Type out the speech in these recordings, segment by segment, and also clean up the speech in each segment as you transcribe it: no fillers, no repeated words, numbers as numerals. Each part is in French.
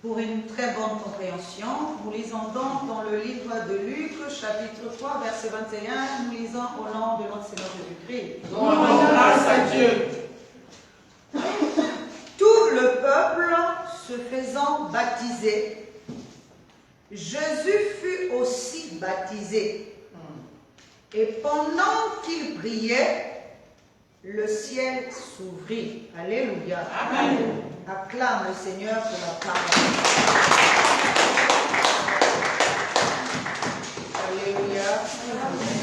Pour une très bonne compréhension, nous lisons donc dans le livre de Luc, chapitre 3, verset 21, nous lisons au nom de notre Seigneur Jésus-Christ. Grâce à Dieu. Tout le peuple se faisant baptiser, Jésus fut aussi baptisé. Et pendant qu'il priait, le ciel s'ouvrit. Alléluia. Amen. Acclame le Seigneur pour la parole. Alléluia. Amen.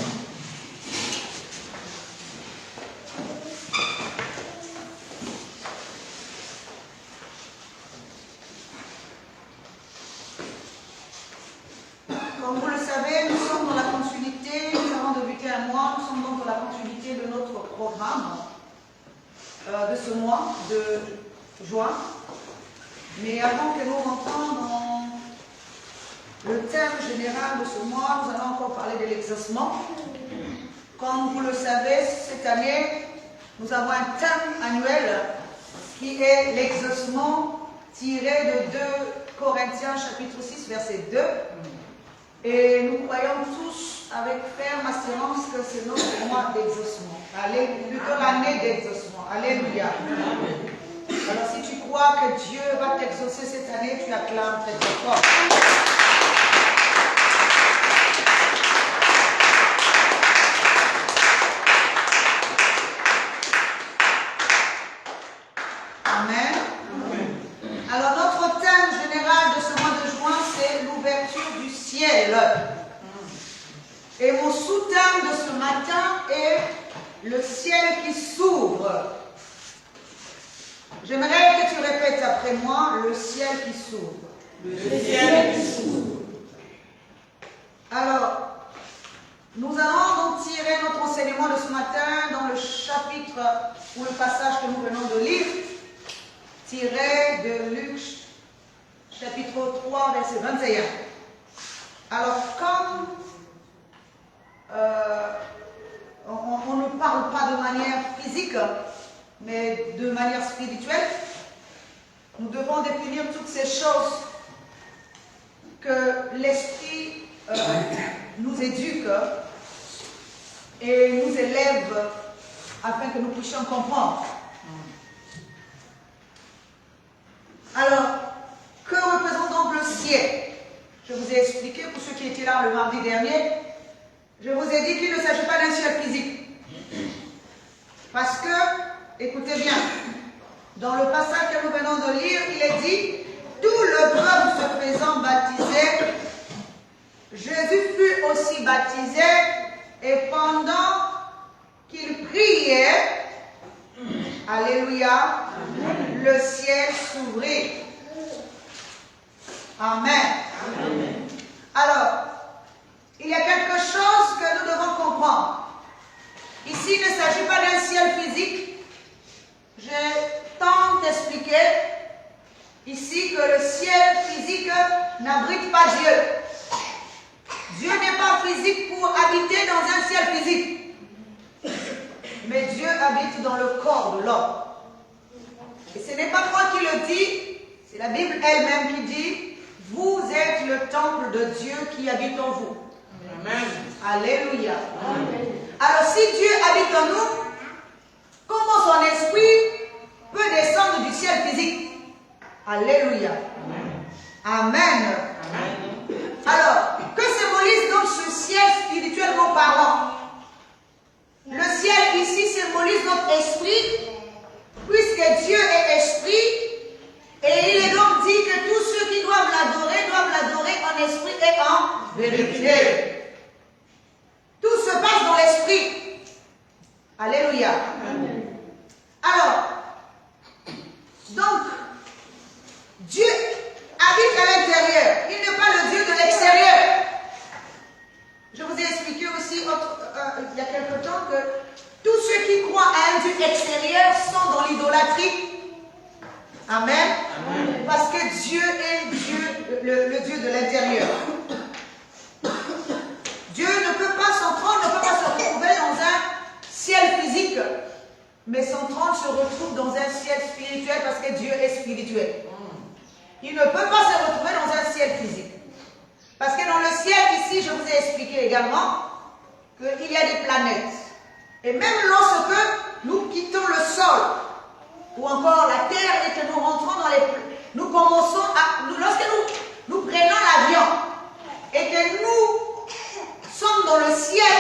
Comme vous le savez, nous sommes dans la continuité, nous avons débuté un mois, nous sommes donc dans la continuité de notre programme de ce mois de juin. Mais avant que nous rentrions dans le thème général de ce mois, nous allons encore parler de l'exaucement. Comme vous le savez, cette année, nous avons un thème annuel qui est l'exaucement tiré de 2 Corinthiens chapitre 6 verset 2. Et nous croyons tous avec ferme assurance que c'est notre mois d'exaucement. Plutôt l'année d'exaucement. Alléluia. Alors si tu crois que Dieu va t'exaucer cette année, tu acclames très très fort. Amen. Alors notre thème général de ce mois de juin, c'est l'ouverture du ciel. Et mon sous-thème de ce matin est le ciel qui s'ouvre. J'aimerais que tu répètes après moi, le ciel qui s'ouvre. Le ciel qui s'ouvre. Alors, nous allons donc tirer notre enseignement de ce matin dans le chapitre ou le passage que nous venons de lire, tiré de Luc, chapitre 3, verset 21. Alors, comme on ne parle pas de manière physique, mais de manière spirituelle, nous devons définir toutes ces choses que l'Esprit nous éduque et nous élève afin que nous puissions comprendre. Alors, que représente donc le ciel? Je vous ai expliqué, pour ceux qui étaient là le mardi dernier, je vous ai dit qu'il ne s'agit pas d'un ciel physique. Parce que, écoutez bien, dans le passage que nous venons de lire, il est dit, tout le peuple se faisant baptiser, Jésus fut aussi baptisé, et pendant qu'il priait, alléluia, le ciel s'ouvrit. Amen. Amen. Alors, il y a quelque chose que nous devons comprendre. Ici, il ne s'agit pas d'un ciel physique. Je tente d'expliquer ici que le ciel physique n'abrite pas Dieu. Dieu n'est pas physique pour habiter dans un ciel physique. Mais Dieu habite dans le corps de l'homme. Et ce n'est pas moi qui le dis, c'est la Bible elle-même qui dit, vous êtes le temple de Dieu qui habite en vous. Amen. Alléluia. Amen. Alors si Dieu habite en nous, comment son esprit peut descendre du ciel physique? Alléluia. Amen. Amen. Alors, que symbolise donc ce ciel spirituellement parlant? Le ciel ici symbolise notre esprit, puisque Dieu est esprit, et il est donc dit que tous ceux qui doivent l'adorer en esprit et en vérité. Tout se passe dans l'esprit. Alléluia. Amen. Alors, donc, Dieu habite à l'intérieur. Il n'est pas le Dieu de l'extérieur. Je vous ai expliqué aussi il y a quelque temps que tous ceux qui croient à un Dieu extérieur sont dans l'idolâtrie. Amen. Amen. Parce que Dieu est Dieu, le Dieu de l'intérieur. Dieu ne peut pas, son trône ne peut pas se retrouver dans un ciel physique, mais son trône se retrouve dans un ciel spirituel parce que Dieu est spirituel. il ne peut pas se retrouver dans un ciel physique. Parce que dans le ciel, ici, je vous ai expliqué également qu'il y a des planètes. Et même lorsque nous quittons le sol, ou encore la terre, et que nous rentrons dans les... Nous commençons à... Lorsque nous prenons l'avion, et que nous sommes dans le ciel,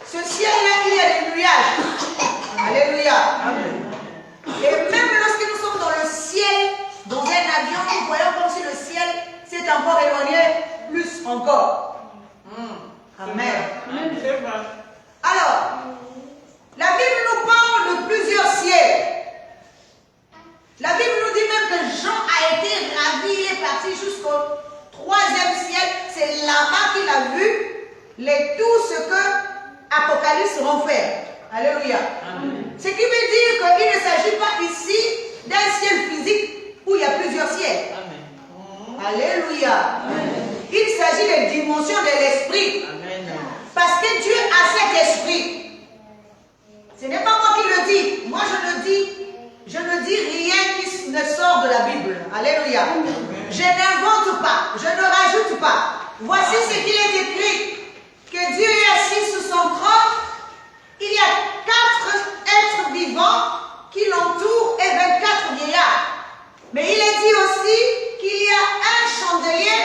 ce ciel-là, il y a des nuages. Alléluia. Amen. Et même lorsque nous sommes dans le ciel, dans un avion, nous voyons comme si le ciel s'est encore éloigné plus encore. Amen. Alors, la Bible nous parle de plusieurs ciels. La Bible nous dit même que Jean a été ravi, il est parti jusqu'au 3e ciel. C'est là-bas qu'il a vu tout ce que Apocalypse renferme. Alléluia. Amen. Ce qui veut dire qu'il ne s'agit pas ici d'un ciel physique où il y a plusieurs ciels. Amen. Alléluia. Amen. Il s'agit des dimensions de l'esprit. Parce que Dieu a cet esprit. Ce n'est pas moi qui le dis. Moi je ne dis rien qui ne sort de la Bible. Alléluia. Amen. Je n'invente pas. Je ne rajoute pas. Voici ce qu'il est écrit. Que Dieu est assis sur son trône. Il y a 4 êtres vivants qui l'entourent et 24 vieillards. Mais il est dit aussi qu'il y a un chandelier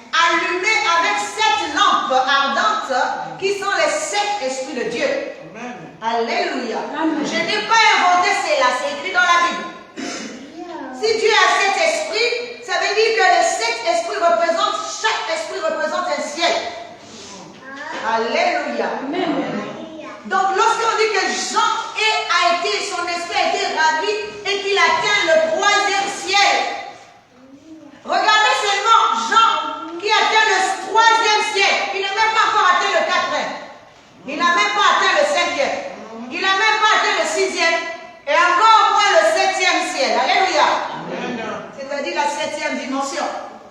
allumé avec 7 lampes ardentes qui sont les 7 esprits de Dieu. Amen. Alléluia. Amen. Je n'ai pas inventé cela, c'est écrit dans la Bible. Si Dieu a 7 esprits, ça veut dire que les 7 esprits représentent, chaque esprit représente un ciel. Alléluia. Amen. Donc lorsqu'on dit que Jean son esprit a été ravi et qu'il atteint le 3e ciel. Regardez seulement Jean qui atteint le 3e ciel. Il n'a même pas encore atteint le 4e. Il n'a même pas atteint le 5e. Il n'a même pas atteint le 6e. Et encore moins le 7e ciel. Alléluia. C'est-à-dire la 7e dimension.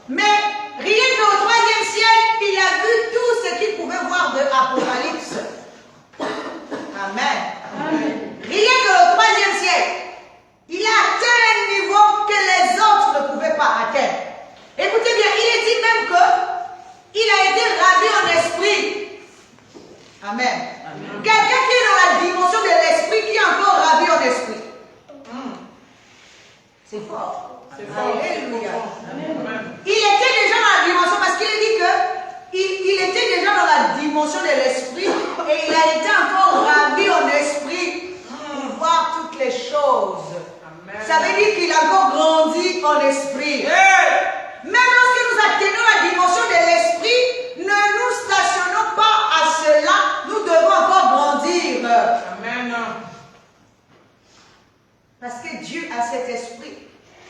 Mais rien qu'au 3e ciel, il a vu tout ce qu'il pouvait voir de Apocalypse. Amen. Amen. Rien que le 3e ciel, il a atteint un niveau que les autres ne pouvaient pas atteindre. Écoutez bien, il est dit même qu'il a été ravi en esprit. Amen. Amen. Quelqu'un qui est dans la dimension de l'esprit, qui est encore ravi en esprit. C'est fort. Alléluia. Il était déjà dans la dimension, parce qu'il dit qu'il était déjà dans la dimension de l'esprit et il a été encore ravi en esprit pour voir toutes les choses. Amen. Ça veut dire qu'il a encore grandi en esprit. Même lorsque nous atteignons la dimension de l'esprit, ne nous stationnons pas à cela, nous devons encore grandir. Amen. Parce que Dieu a cet esprit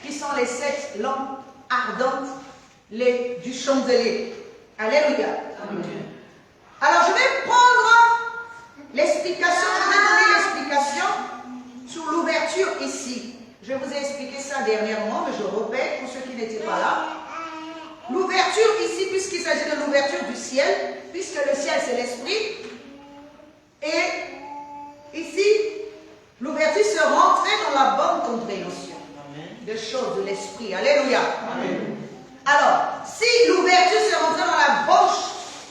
qui sont les 7 lampes ardentes du chandelier. Alléluia. Amen. Alors je vais prendre l'explication, je vais donner l'explication sur l'ouverture ici. Je vous ai expliqué ça dernièrement, mais je répète pour ceux qui n'étaient pas là. L'ouverture ici, puisqu'il s'agit de l'ouverture du ciel, puisque le ciel c'est l'esprit, et ici, l'ouverture se rentrer dans la bonne compréhension des choses de l'esprit. Alléluia. Amen. Alors, si l'ouverture se rentrer dans la bonne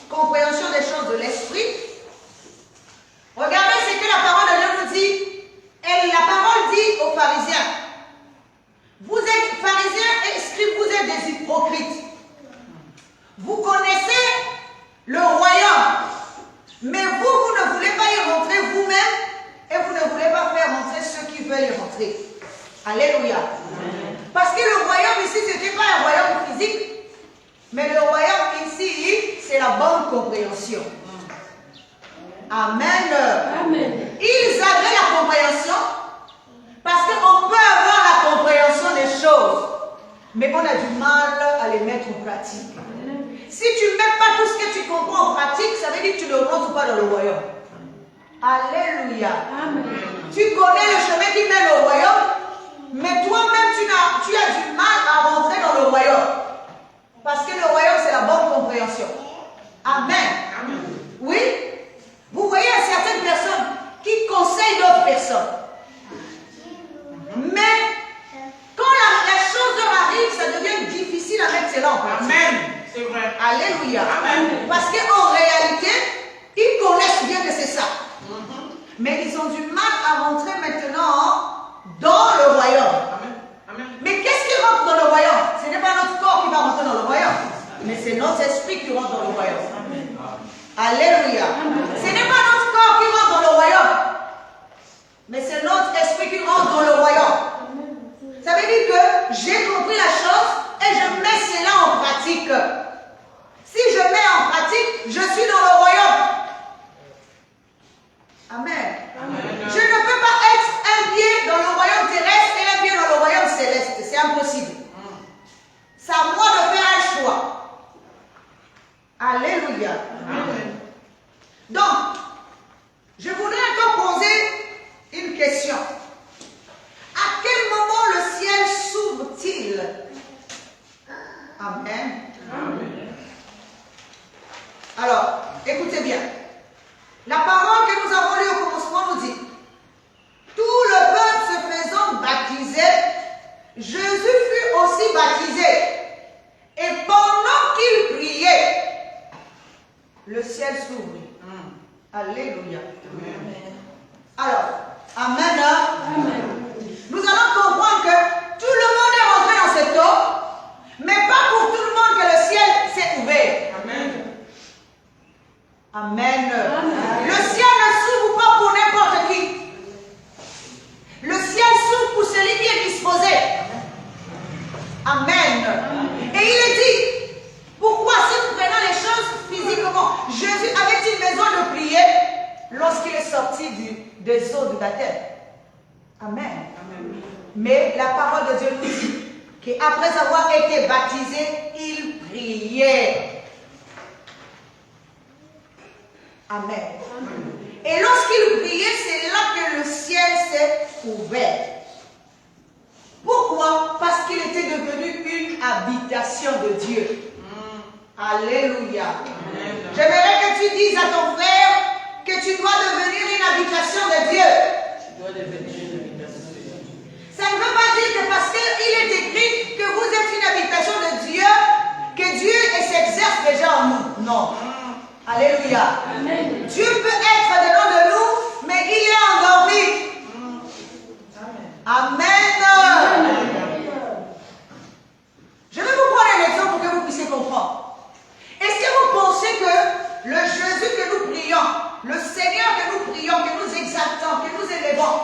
compréhension des choses de l'esprit, regardez ce que la parole de Dieu nous dit. Et la parole dit aux pharisiens, vous êtes pharisiens et scribes, vous êtes des hypocrites. Vous connaissez le royaume, mais vous ne voulez pas y rentrer vous-même et vous ne voulez pas faire rentrer ceux qui veulent y rentrer. Alléluia. Amen. Parce que le royaume ici, ce n'était pas un royaume physique, mais le royaume ici, c'est la bonne compréhension. Amen. Amen. Ils avaient la compréhension parce qu'on peut avoir la compréhension des choses, mais on a du mal à les mettre en pratique. Si tu ne mets pas tout ce que tu comprends en pratique, ça veut dire que tu ne rentres pas dans le royaume. Alléluia. Amen. Tu connais le chemin qui mène au royaume, mais toi-même tu as du mal à rentrer dans le royaume. Parce que le royaume, c'est la bonne compréhension. Amen. Amen. Oui. Vous voyez certaines personnes qui conseillent d'autres personnes. Mais quand la chose leur arrive, ça cela en pratique. Amen. C'est vrai. Alléluia. Amen. Parce qu'en réalité, ils connaissent bien que c'est ça. Mais ils ont du mal à rentrer maintenant dans le royaume. Amen. Amen. Mais qu'est-ce qui rentre dans le royaume? Ce n'est pas notre corps qui va rentrer dans le royaume, mais c'est notre esprit qui rentre dans le royaume. Alléluia. Ce n'est pas notre corps qui rentre dans le royaume, mais c'est notre esprit qui rentre dans le royaume. Ça veut dire que j'ai compris la chose et je mets cela en pratique. Si je mets en pratique, je suis dans le royaume. Amen. Amen. Je ne peux pas être un pied dans le royaume terrestre et un pied dans le royaume céleste. C'est impossible. C'est à moi de faire un choix. Alléluia. Amen. Donc, je voudrais encore poser une question. À quel moment le ciel s'ouvre-t-il? Amen. Amen. Alors, écoutez bien. La parole que nous avons lue au commencement nous dit: tout le peuple se faisant baptiser, Jésus fut aussi baptisé. Et pendant qu'il priait, le ciel s'ouvrit. Alléluia. Alors, amen. Nous allons comprendre que tout le monde est rentré dans cette eau, mais pas pour tout le monde que le ciel s'est ouvert. Amen. Amen. Le ciel ne s'ouvre pas pour n'importe qui. Le ciel s'ouvre pour celui qui est disposé. Amen. Et il est dit, pourquoi si nous prenons les choses physiquement, Jésus avait une maison de prier lorsqu'il est sorti des eaux du baptême. Amen. Mais la parole de Dieu nous dit qu'après avoir été baptisé, il priait. Amen. Et lorsqu'il priait, c'est là que le ciel s'est ouvert. Pourquoi? Parce qu'il était devenu une habitation de Dieu. Alléluia. J'aimerais que tu dises à ton frère que tu dois devenir une habitation de Dieu. Tu dois devenir une habitation de Dieu. Ça ne veut pas dire que parce qu'il est écrit que vous êtes une habitation de Dieu, que Dieu s'exerce déjà en nous. Non. Alléluia. Amen. Dieu peut être dedans de nous, mais il est endormi. Amen. Je vais vous prendre un exemple pour que vous puissiez comprendre. Est-ce que vous pensez que le Jésus que nous prions, le Seigneur que nous prions, que nous exaltons, que nous élevons,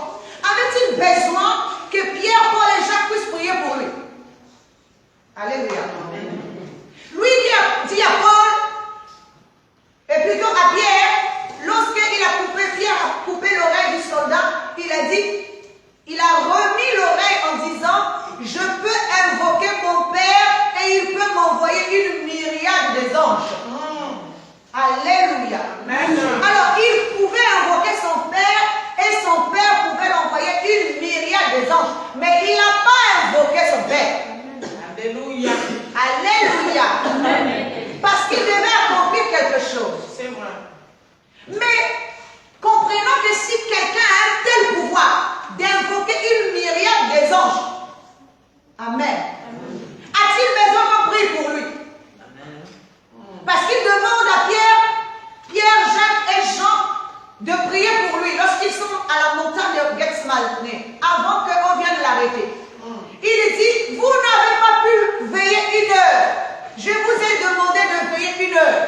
avait-il besoin que Pierre, Paul et Jacques puissent prier pour lui? Alléluia. Lui dit à Paul, et plutôt à Pierre, lorsqu'il a coupé, Pierre a coupé l'oreille du soldat, il a dit, il a remis l'oreille en disant, je peux invoquer mon Père et il peut m'envoyer une myriade des anges. Alléluia. Amen. Alors il pouvait invoquer son Père et son Père pouvait l'envoyer une myriade des anges. Mais il n'a pas invoqué son Père. Alléluia. Alléluia. Parce qu'il devait accomplir quelque chose. C'est vrai. Mais comprenons que si quelqu'un a un tel pouvoir d'invoquer une myriade des anges, amen, a-t-il besoin qu'on prie pour lui? Parce qu'il demande à Pierre, Jacques et Jean de prier pour lui lorsqu'ils sont à la montagne de Gethsemane, avant qu'on vienne l'arrêter. Il dit, vous n'avez pas pu veiller 1 heure. Je vous ai demandé de veiller 1 heure.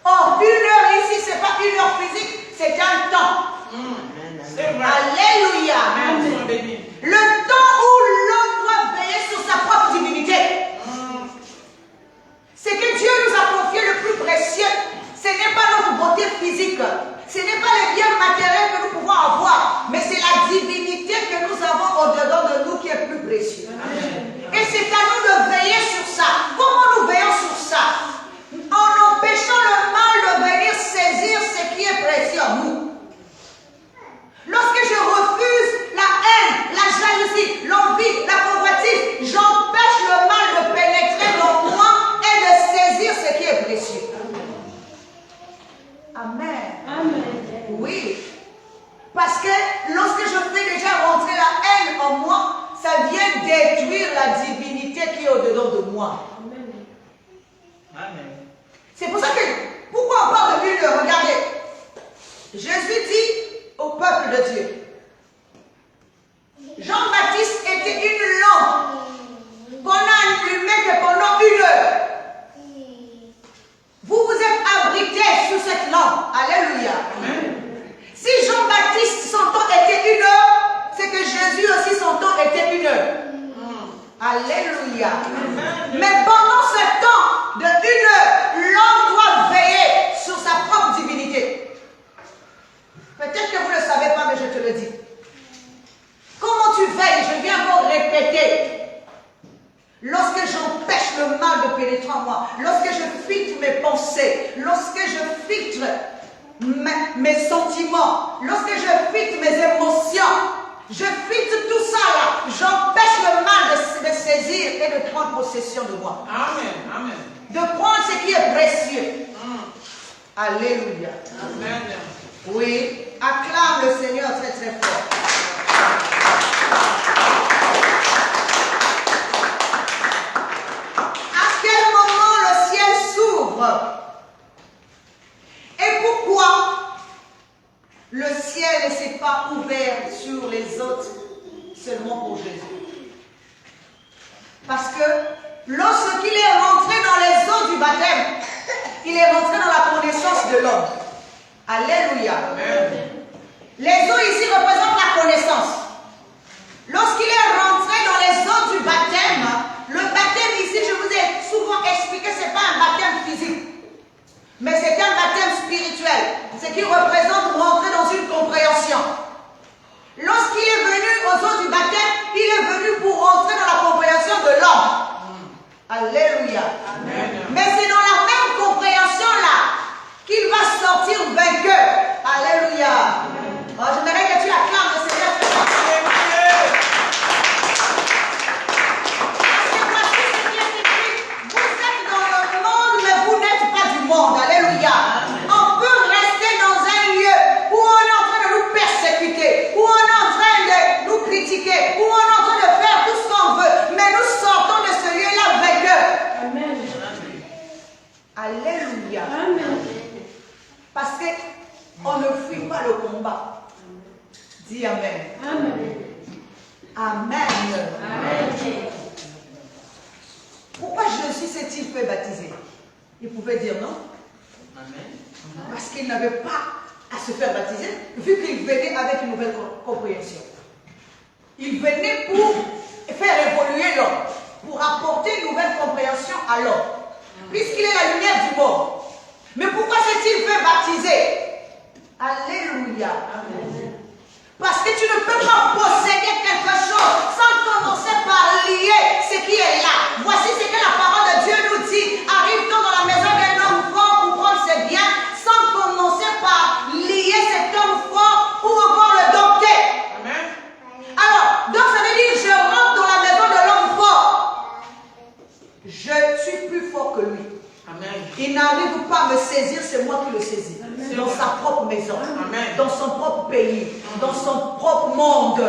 Or, 1 heure ici, ce n'est pas 1 heure physique, c'est un temps. C'est vrai. Alléluia. Amen. Le temps où l'homme doit veiller sur sa propre divinité. C'est que Dieu nous a confié le plus précieux. Ce n'est pas notre beauté physique. Ce n'est pas les biens matériels que nous pouvons avoir. Mais c'est la divinité que nous avons au-dedans de nous qui est plus précieux. Et c'est à nous de veiller sur ça. Comment nous veillons sur ça? En empêchant le mal de venir saisir ce qui est précieux en nous. Lorsque je refuse la haine, la jalousie, l'envie, la convoitise, j'empêche le mal de pénétrer dans moi et de saisir ce qui est précieux. Amen. Amen. Oui. Parce que lorsque je fais déjà rentrer la haine en moi, ça vient détruire la divinité qui est au-dedans de moi. Amen. C'est pour ça que, pourquoi on parle de une heure? Regardez, Jésus dit au peuple de Dieu, Jean-Baptiste était une lampe qu'on a allumée que pendant une heure. Vous vous êtes abrités sous cette lampe. Alléluia. Amen. Si Jean-Baptiste, son temps était une heure, c'est que Jésus aussi, son temps était une heure. Alléluia. Mais pendant ce temps de une heure, l'homme doit veiller sur sa propre divinité. Peut-être que vous ne le savez pas, mais je te le dis. Comment tu veilles? Je viens encore répéter. Lorsque j'empêche le mal de pénétrer en moi, lorsque je filtre mes pensées, lorsque je filtre mes sentiments, lorsque je filtre mes émotions, je filtre tout ça là, j'empêche le mal de me saisir et de prendre possession de moi. Amen. Amen. De prendre ce qui est précieux. Alléluia. Amen. Oui, acclame le Seigneur très très fort. À quel moment le ciel s'ouvre? Et pourquoi le ciel ne s'est pas ouvert sur les autres seulement pour Jésus? Parce que lorsqu'il est rentré dans les eaux du baptême, il est rentré dans la connaissance de l'homme. Alléluia. Amen. Les eaux ici représentent la connaissance. Lorsqu'il est rentré dans les eaux du baptême, le baptême ici, je vous ai souvent expliqué, ce n'est pas un baptême physique, mais c'est un baptême spirituel, ce qui représente rentrer dans une compréhension. Lorsqu'il est venu aux eaux du baptême, il est venu pour rentrer dans la compréhension de l'homme. Alléluia. Amen. Mais c'est dans la même compréhension-là qu'il va sortir vainqueur. Alléluia. Oh, j'aimerais que tu acclames le Seigneur. Parce que voici ce qui est écrit. Vous êtes dans le monde, mais vous n'êtes pas du monde. Alléluia. On peut rester dans un lieu où on est en train de nous persécuter, où on est en train de nous critiquer, où on est en train de faire tout ce qu'on veut, mais nous sortons de ce lieu-là vainqueur. Amen. Alléluia. Amen. Parce qu'on ne fuit pas le combat. Dis Amen. Amen. Amen. Amen. Pourquoi Jésus s'est-il fait baptiser? Il pouvait dire non. Amen. Parce qu'il n'avait pas à se faire baptiser, vu qu'il venait avec une nouvelle compréhension. Il venait pour faire évoluer l'homme, pour apporter une nouvelle compréhension à l'homme, puisqu'il est la lumière du monde. Mais pourquoi s'est-il fait baptiser? Alléluia. Parce que tu ne peux pas posséder quelque chose sans commencer par lier ce qui est là. Voici ce que la parole de Dieu nous dit. Arrive-t-on dans la maison d'un homme fort pour prendre ses biens sans commencer par lier cet homme fort ou encore le dompter? Amen. Alors, donc ça veut dire je rentre dans la maison de l'homme fort. Je suis plus fort que lui. Amen. Il n'arrive pas à me saisir, c'est moi qui le saisis. Amen. Dans sa propre maison, Amen. dans son propre pays, dans son propre monde.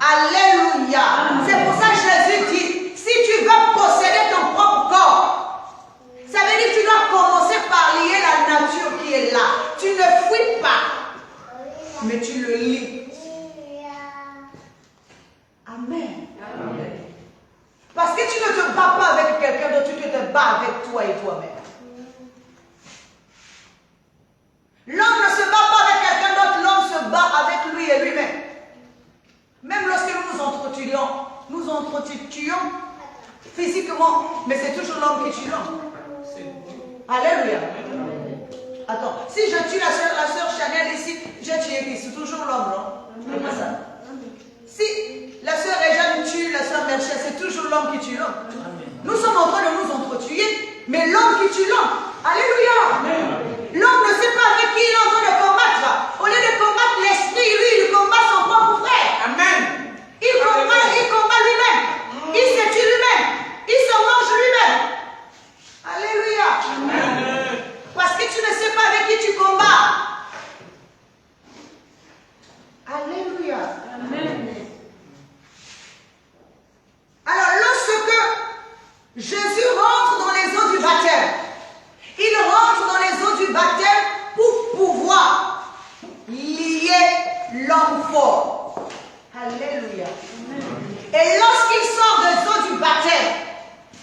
Alléluia. C'est pour ça que Jésus dit, si tu veux posséder ton propre corps, ça veut dire que tu dois commencer par lier la nature qui est là. Tu ne fuis pas, mais tu le lis. Amen. Parce que tu ne te bats pas avec quelqu'un d'autre, tu te bats avec toi et toi-même. L'homme ne se bat pas avec quelqu'un d'autre, l'homme se bat avec lui et lui-même. Même lorsque nous nous entretuons physiquement, mais c'est toujours l'homme qui tue l'homme. Alléluia. Attends, si je tue la sœur Chanel ici, j'ai tué qui? C'est toujours l'homme, non? C'est pas ça. Si la sœur Réjeanne tue la sœur Merchel, c'est toujours l'homme qui tue l'homme. Nous sommes en train de nous entretuer, mais l'homme qui tue l'homme. Alléluia. L'homme ne sait pas avec qui il est en train de combattre. Au lieu de combattre l'esprit, lui, il combat son propre frère. Amen. Il combat lui-même. Il se tue lui-même. Il se mange lui-même. Alléluia. Amen. Parce que tu ne sais pas avec qui tu combats. Alléluia. Amen. Alors lorsque Jésus rentre dans les eaux du baptême,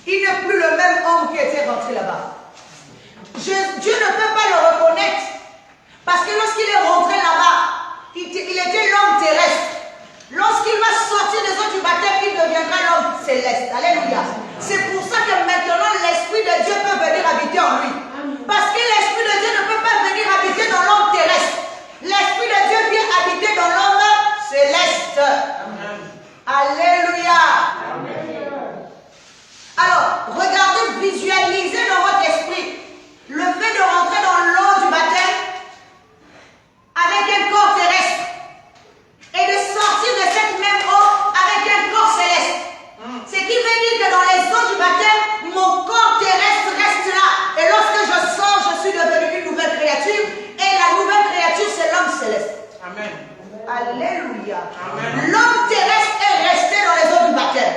Il n'est plus le même homme qui était rentré là-bas. Dieu ne peut pas le reconnaître. Parce que lorsqu'il est rentré là-bas, il était l'homme terrestre. Lorsqu'il va sortir des eaux du baptême, il deviendra l'homme céleste. Alléluia. C'est pour ça que maintenant l'Esprit de Dieu peut venir habiter en lui. Parce que l'Esprit de Dieu ne peut pas venir habiter dans l'homme terrestre. L'Esprit de Dieu vient habiter dans l'homme céleste. Amen. Alléluia. Amen. Alors, regardez, visualisez dans votre esprit le fait de rentrer dans l'eau du baptême avec un corps terrestre et de sortir de cette même eau avec un corps céleste. Ce qui veut dire que dans les eaux du baptême, mon corps terrestre reste là. Et lorsque je sors, je suis devenue une nouvelle créature. Et la nouvelle créature, c'est l'homme céleste. Amen. Alléluia. L'homme terrestre est resté dans les eaux du baptême.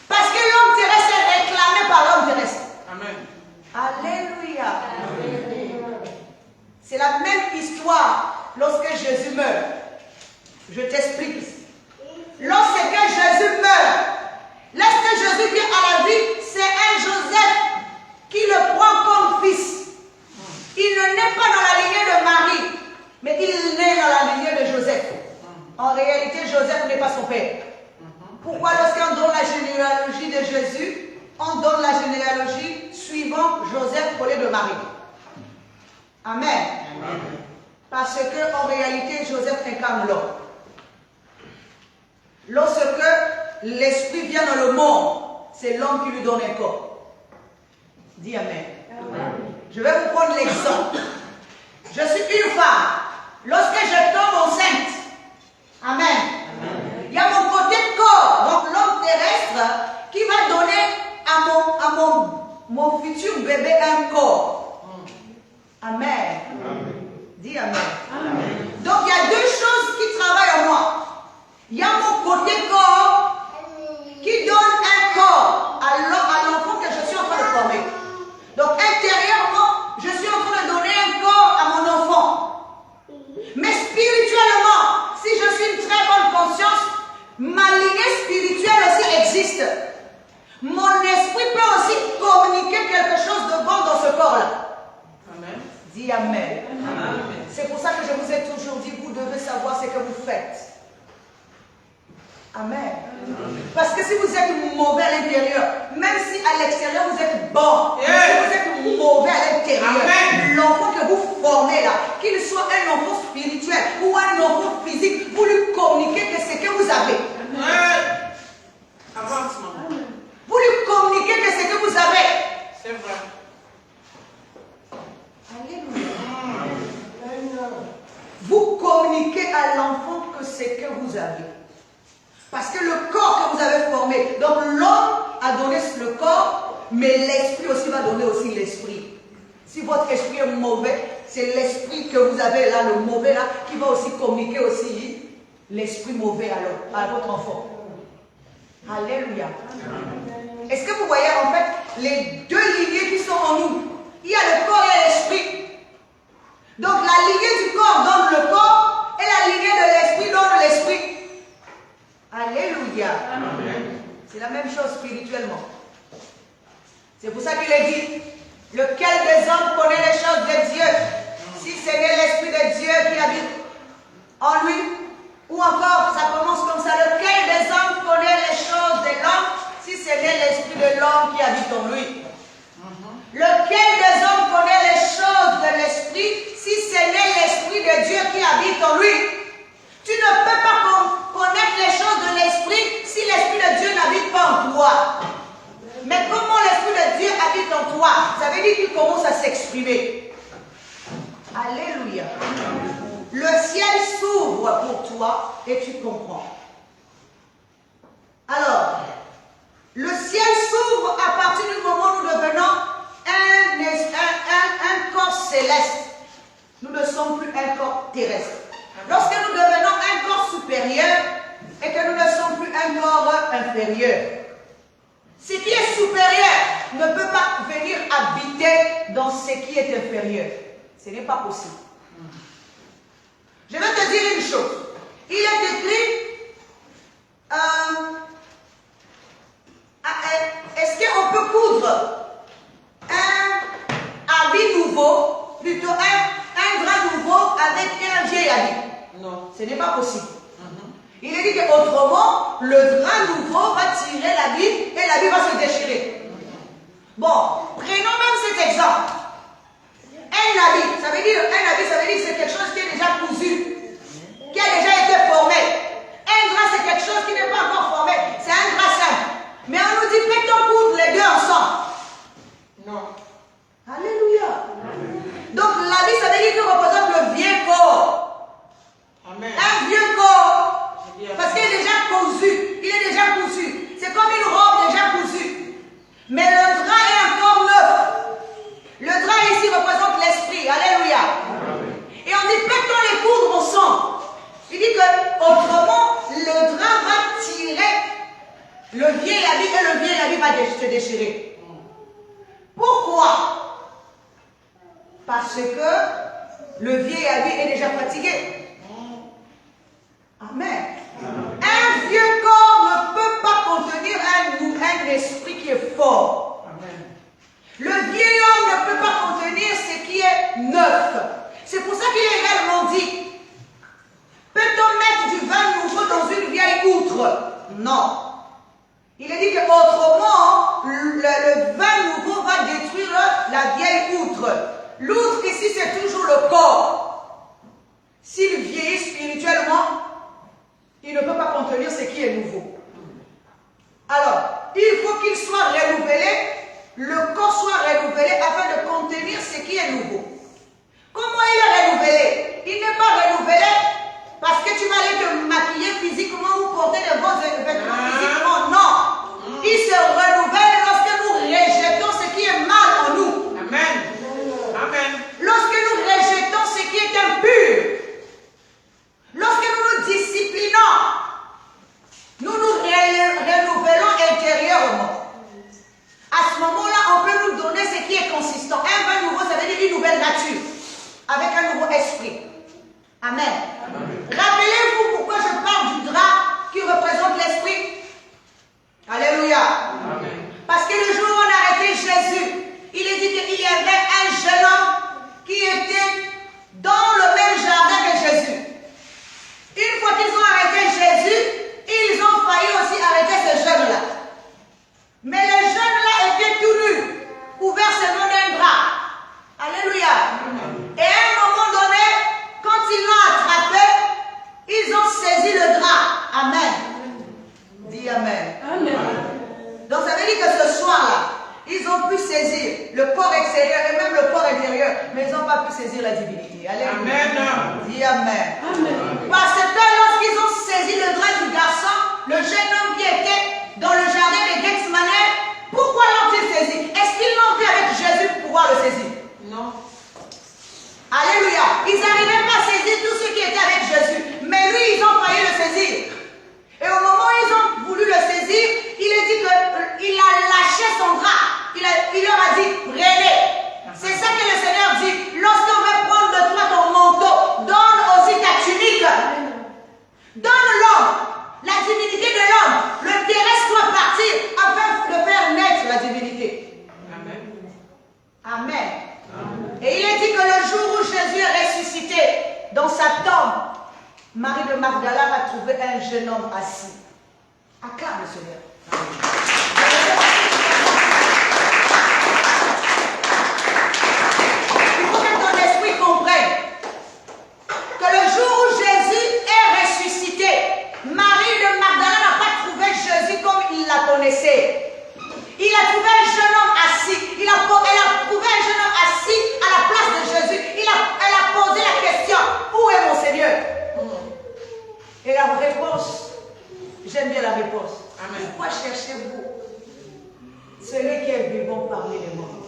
Parce que l'homme terrestre est réclamé par l'homme terrestre. Amen. Alléluia. C'est la même histoire lorsque Jésus meurt. Je t'explique. Lorsque Jésus meurt, lorsque Jésus vient à la vie, c'est un Joseph qui le prend comme fils. Il ne naît pas dans la lignée de Marie, mais il naît dans la lignée de Joseph. En réalité, Joseph n'est pas son père. Pourquoi lorsqu'on donne la généalogie de Jésus, on donne la généalogie suivant Joseph au lieu de Marie? Amen. Amen. Parce que en réalité, Joseph incarne l'homme. Lorsque l'esprit vient dans le monde, c'est l'homme qui lui donne un corps. Dis Amen. Amen. Je vais vous prendre l'exemple. Je suis une femme. Lorsque je tombe enceinte, Amen. Amen. Il y a mon côté de corps, donc l'homme terrestre, qui va donner à mon futur bébé un corps. Amen. Amen. Dis Amen. Amen. Donc il y a deux choses qui travaillent en moi. Il y a mon côté corps qui donne un corps à l'enfant que je suis en train de former. Donc intérieurement, je suis en train de donner un corps à mon enfant. Mais spirituellement, si je suis une très bonne conscience, ma lignée spirituelle aussi existe. Mon esprit peut aussi communiquer quelque chose de bon dans ce corps-là. Amen. Dis Amen. Amen. C'est pour ça que je vous ai toujours dit, vous devez savoir ce que vous faites. Amen. Amen. Parce que si vous êtes mauvais à l'intérieur, même si à l'extérieur vous êtes bon, mais si vous êtes mauvais à l'intérieur, l'enfant que vous formez là, qu'il soit un enfant spirituel ou un enfant physique, vous lui communiquez que ce que vous avez. Avance, maman. Vous lui communiquez que ce que vous avez. C'est vrai. Alléluia. Vous communiquez à l'enfant que ce que vous avez. Parce que le corps que vous avez formé, donc l'homme a donné le corps, mais l'esprit aussi va donner aussi l'esprit. Si votre esprit est mauvais, c'est l'esprit que vous avez là, le mauvais là, qui va aussi communiquer aussi l'esprit mauvais à votre enfant. Alléluia. Est-ce que vous voyez en fait les deux lignées qui sont en nous? Il y a le corps et l'esprit. Donc la lignée du corps donne le corps et la lignée de l'esprit donne l'esprit. Alléluia. C'est la même chose spirituellement. C'est pour ça qu'il est dit, lequel des hommes connaît les choses de Dieu? Si ce n'est l'Esprit de Dieu qui habite en lui, ou encore, ça commence comme ça, lequel des hommes connaît les choses de l'homme? Si ce n'est l'Esprit de l'homme qui habite en lui. Lequel des hommes connaît les choses de l'Esprit? Si ce n'est l'Esprit de Dieu qui habite en lui. Tu ne peux pas connaître les choses de l'Esprit si l'Esprit de Dieu n'habite pas en toi. Mais comment l'Esprit de Dieu habite en toi? Ça veut dire qu'il commence à s'exprimer. Alléluia. Le ciel s'ouvre pour toi et tu comprends. Alors, le ciel s'ouvre à partir du moment où nous devenons un corps céleste. Nous ne sommes plus un corps terrestre. Lorsque nous devenons un corps supérieur et que nous ne sommes plus un corps inférieur, ce qui est supérieur ne peut pas venir habiter dans ce qui est inférieur. Ce n'est pas possible. Je vais te dire une chose. Il est écrit, est-ce qu'on coudre un habit nouveau, plutôt un drap nouveau avec un vieil habit. Non. Ce n'est pas possible. Il est dit qu'autrement, le drap nouveau va tirer l'habit et l'habit va se déchirer. Bon, prenons même cet exemple. Un habit, ça veut dire que c'est quelque chose qui est déjà cousu, qui a déjà été formé. Un drap, c'est quelque chose qui n'est pas encore formé. C'est un drap simple. Mais on nous dit, peut-on coudre les deux ensemble? Non. Alléluia. Donc l'habit, ça veut dire qu'il représente le vieux corps. Amen. Un vieux corps. Parce qu'il est déjà cousu. Il est déjà cousu. C'est comme une robe déjà cousue. Mais le drap est encore neuf. Le drap ici représente l'esprit. Alléluia. Et on dit, peut-on les coudre ensemble? Il dit que autrement, le drap va tirer le vieil habit et le vieil habit va se déchirer. Pourquoi? Parce que le vieil habit est déjà fatigué. Amen. Un vieux corps ne peut pas contenir un esprit qui est fort. Amen. Le vieil homme ne peut pas contenir ce qui est neuf. C'est pour ça qu'il est également dit, peut-on mettre du vin nouveau dans une vieille outre? Non. Il est dit qu'autrement, le vin nouveau va détruire la vieille outre. L'outre ici, c'est toujours le corps. S'il vieillit spirituellement, il ne peut pas contenir ce qui est nouveau. Alors, il faut qu'il soit renouvelé, le corps soit renouvelé afin de contenir ce qui est nouveau. Comment il est renouvelé? Il n'est pas renouvelé parce que tu vas aller te maquiller physiquement ou porter de bons vêtements physiquement. Non. Il se renouvelle lorsque nous rejetons ce qui est mal en nous. Amen. Amen. Lorsque nous rejetons ce qui est impur. Lorsque nous nous disciplinons, nous nous renouvelons intérieurement. À ce moment-là, on peut nous donner ce qui est consistant. Un vin nouveau, ça veut dire une nouvelle nature, avec un nouveau esprit. Amen. Rappelez-vous pourquoi je parle du drap qui représente l'esprit. Alléluia. Amen. Parce que le jour où on a arrêté Jésus, il est dit qu'il y avait un jeune homme qui était dans le même jardin que Jésus. Une fois qu'ils ont arrêté Jésus, ils ont failli aussi arrêter ce jeune-là. Mais le jeune-là était tout nu, couvert seulement d'un drap. Alléluia. Et à un moment donné, quand ils l'ont attrapé, ils ont saisi le drap. Amen. Dis Amen. Amen. Donc ça veut dire que ce soir-là, ils ont pu saisir le corps extérieur et même le corps intérieur, mais ils n'ont pas pu saisir la divinité. Alléluia. Amen. Dis Amen. Amen. Parce que lorsqu'ils ont saisi le drap du garçon, le jeune homme qui était dans le jardin de Gethsemane, pourquoi l'ont-ils saisi? Est-ce qu'ils l'ont fait avec Jésus pour pouvoir le saisir? Non. Alléluia. Ils n'arrivaient pas à saisir tout ce qui était avec Jésus. Mais lui, ils ont failli le saisir. Et au moment où ils ont voulu le saisir, il est dit qu'il a lâché son drap. Il leur a dit, prenez. C'est ça que le Seigneur dit. Lorsqu'on va prendre de toi ton manteau, donne aussi ta tunique. Donne l'homme, la divinité de l'homme. Le terrestre doit partir afin de faire naître la divinité. Amen. Amen. Et il est dit que le jour où Jésus est ressuscité dans sa tombe, Marie de Magdala a trouvé un jeune homme assis. Acclame le Seigneur. Il faut que ton esprit comprenne que le jour où Jésus est ressuscité, Marie de Magdala n'a pas trouvé Jésus comme il la connaissait. Il a trouvé un jeune homme assis. Elle a trouvé un jeune homme assis à la place de Jésus. Elle a posé la question, où est mon Seigneur? Et la réponse, j'aime bien la réponse. Amen. Pourquoi cherchez-vous celui qui est vivant parmi les morts?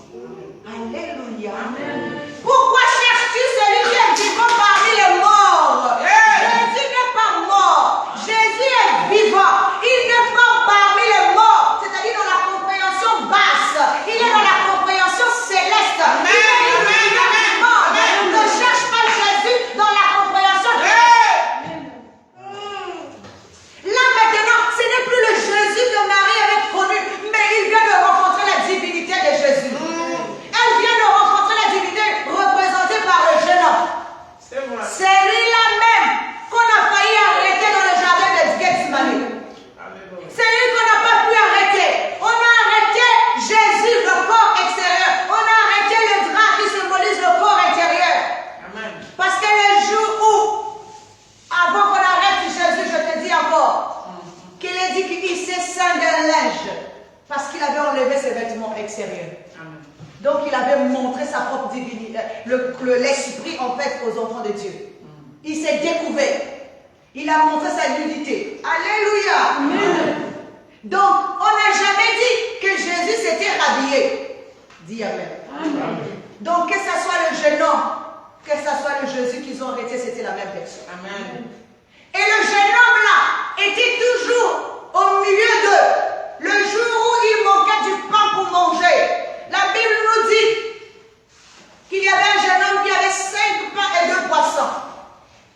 Alléluia. Amen. Pourquoi cherches-tu celui qui est vivant parmi les morts? Jésus n'est pas mort. Jésus est vivant. Il n'est pas parmi les morts. C'est-à-dire dans la compréhension basse. Il est dans la compréhension céleste. Amen. Il est mort. Ne cherche pas Jésus dans la compréhension céleste. Là maintenant, ce n'est plus le Jésus que Marie avait connu, mais il vient de rencontrer la divinité linge parce qu'il avait enlevé ses vêtements extérieurs. Donc il avait montré sa propre divinité, l'esprit en fait aux enfants de Dieu. Il s'est découvert. Il a montré sa nudité. Alléluia. Amen. Donc on n'a jamais dit que Jésus s'était rhabillé. Dis Amen. Amen. Donc que ce soit le jeune homme, que ce soit le Jésus qu'ils ont arrêté, c'était la même personne. Amen. Et le jeune homme là était toujours au milieu d'eux. Le jour où il manquait du pain pour manger, la Bible nous dit qu'il y avait un jeune homme qui avait 5 pains et 2 poissons.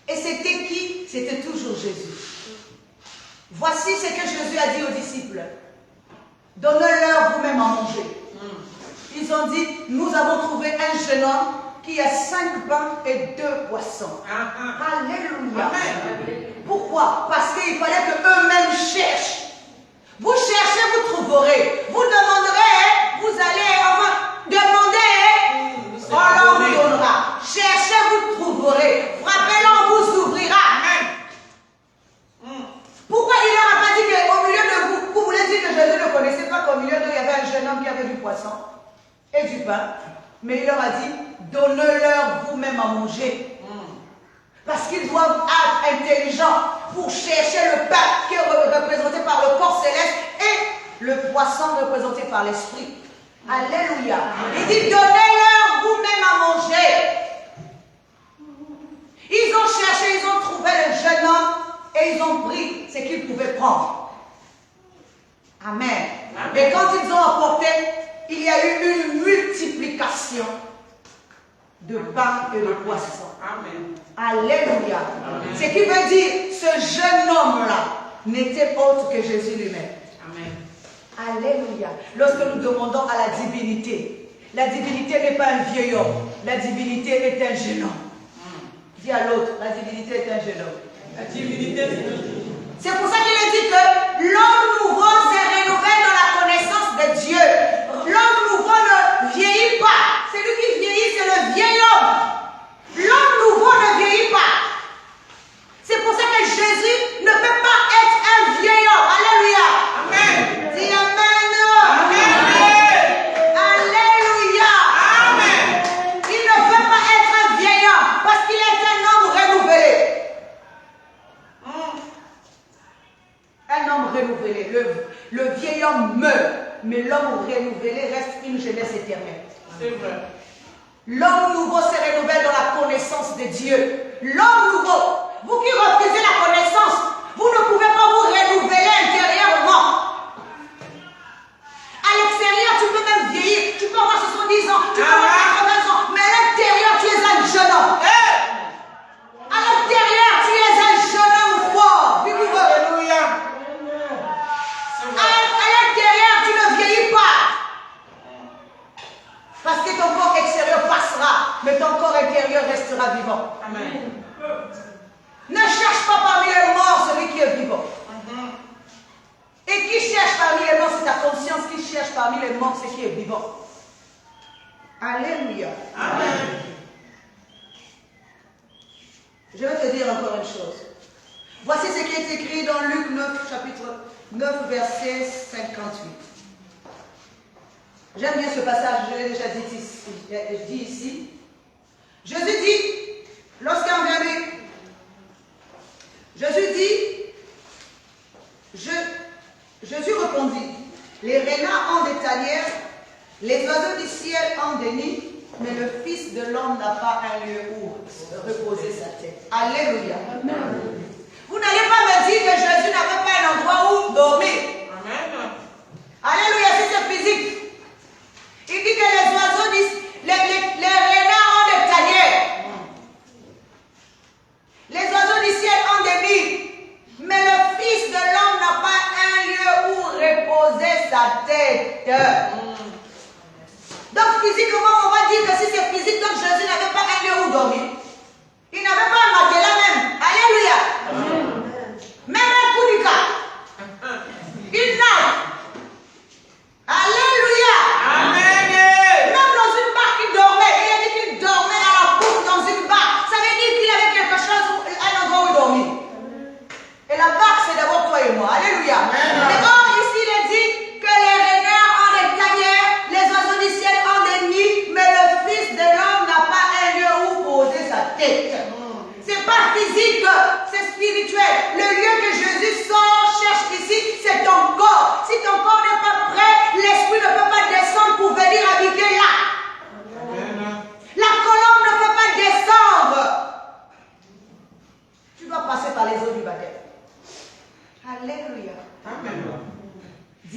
Et c'était qui? C'était toujours Jésus. Voici ce que Jésus a dit aux disciples. Donnez-leur vous-même à manger. Ils ont dit, nous avons trouvé un jeune homme qui a 5 pains et 2 poissons. Alléluia. Pourquoi? Parce qu'il fallait qu'eux-mêmes cherchent. Vous cherchez, vous trouverez. Vous demanderez, vous allez, enfin, demander, on leur vous donnera. Cherchez, vous trouverez. Frappez, on vous ouvrira. Pourquoi il leur a pas dit qu'au milieu de vous voulez dire que Jésus ne connaissait pas qu'au milieu d'eux, il y avait un jeune homme qui avait du poisson et du pain. Mais il leur a dit, donnez-leur vous-même à manger. Parce qu'ils doivent être intelligents pour chercher le pain qui est représenté par le corps céleste et le poisson représenté par l'esprit. Alléluia. Il dit, donnez-leur vous-même à manger. Ils ont cherché, ils ont trouvé le jeune homme et ils ont pris ce qu'ils pouvaient prendre. Amen. Et quand ils ont apporté, il y a eu une multiplication de pain et de poissons. Amen. Alléluia. Ce qui veut dire, ce jeune homme-là n'était autre que Jésus lui-même. Amen. Alléluia. Lorsque nous demandons à la divinité n'est pas un vieil homme. La divinité est un jeune homme. Dis à l'autre, la divinité est un jeune homme. La divinité est un jeune homme. C'est pour ça qu'il a dit que l'homme nouveau se renouvelle dans la connaissance de Dieu. L'homme nouveau ne vieillit pas. Celui qui vieillit, c'est le vieil homme. L'homme nouveau ne vieillit pas. C'est pour ça que Jésus ne peut pas être un vieil homme. Alléluia. Amen. Dis Amen. Amen. Alléluia. Amen. Il ne peut pas être un vieil homme parce qu'il est un homme renouvelé. Un homme renouvelé. Le vieil homme meurt, mais l'homme renouvelé reste une jeunesse éternelle. C'est vrai. L'homme nouveau se renouvelle dans la connaissance de Dieu. L'homme nouveau, vous qui refusez la connaissance, vous ne pouvez pas vous renouveler intérieurement. À l'extérieur, tu peux même vieillir, tu peux avoir 70 ans, tu peux avoir 80 ans, mais à l'intérieur, tu es un jeune homme. À l'intérieur, tu es un jeune homme fort, vigoureux. Alléluia. À l'intérieur, tu ne vieillis pas. Parce que ton corps extérieur passera, mais ton corps intérieur restera vivant. Amen. Ne cherche pas parmi les morts celui qui est vivant. Et qui cherche parmi les morts, c'est ta conscience qui cherche parmi les morts, c'est qui est vivant. Alléluia. Amen. Je vais te dire encore une chose. Voici ce qui est écrit dans Luc 9, chapitre 9, verset 58. J'aime bien ce passage, je l'ai déjà dit ici. Jésus dit, lorsqu'un bébé, Jésus dit, Jésus répondit, les renards ont des tanières, les oiseaux du ciel ont des nids, mais le Fils de l'homme n'a pas un lieu où reposer sa tête. Alléluia. Amen. Vous n'allez pas me dire que Jésus n'avait pas un endroit où dormir. Amen. Alléluia, c'est physique. Il dit que les oiseaux disent, les renards ont des tanières. Les oiseaux du ciel ont des nids. Mais le Fils de l'homme n'a pas un lieu où reposer sa tête. Donc physiquement, on va dire que si c'est physique, donc Jésus n'avait pas un lieu où dormir. Il n'avait pas un matelas même. Alléluia. Même un coup du cas. Il nage. Alléluia. Amen. Même dans une barque, il dormait. Il a dit qu'il dormait à la poupe dans une barque. Ça veut dire qu'il avait quelque chose, un endroit où dormir. Et la barque, c'est d'abord toi et moi. Alléluia. Mais or, ici, il est dit,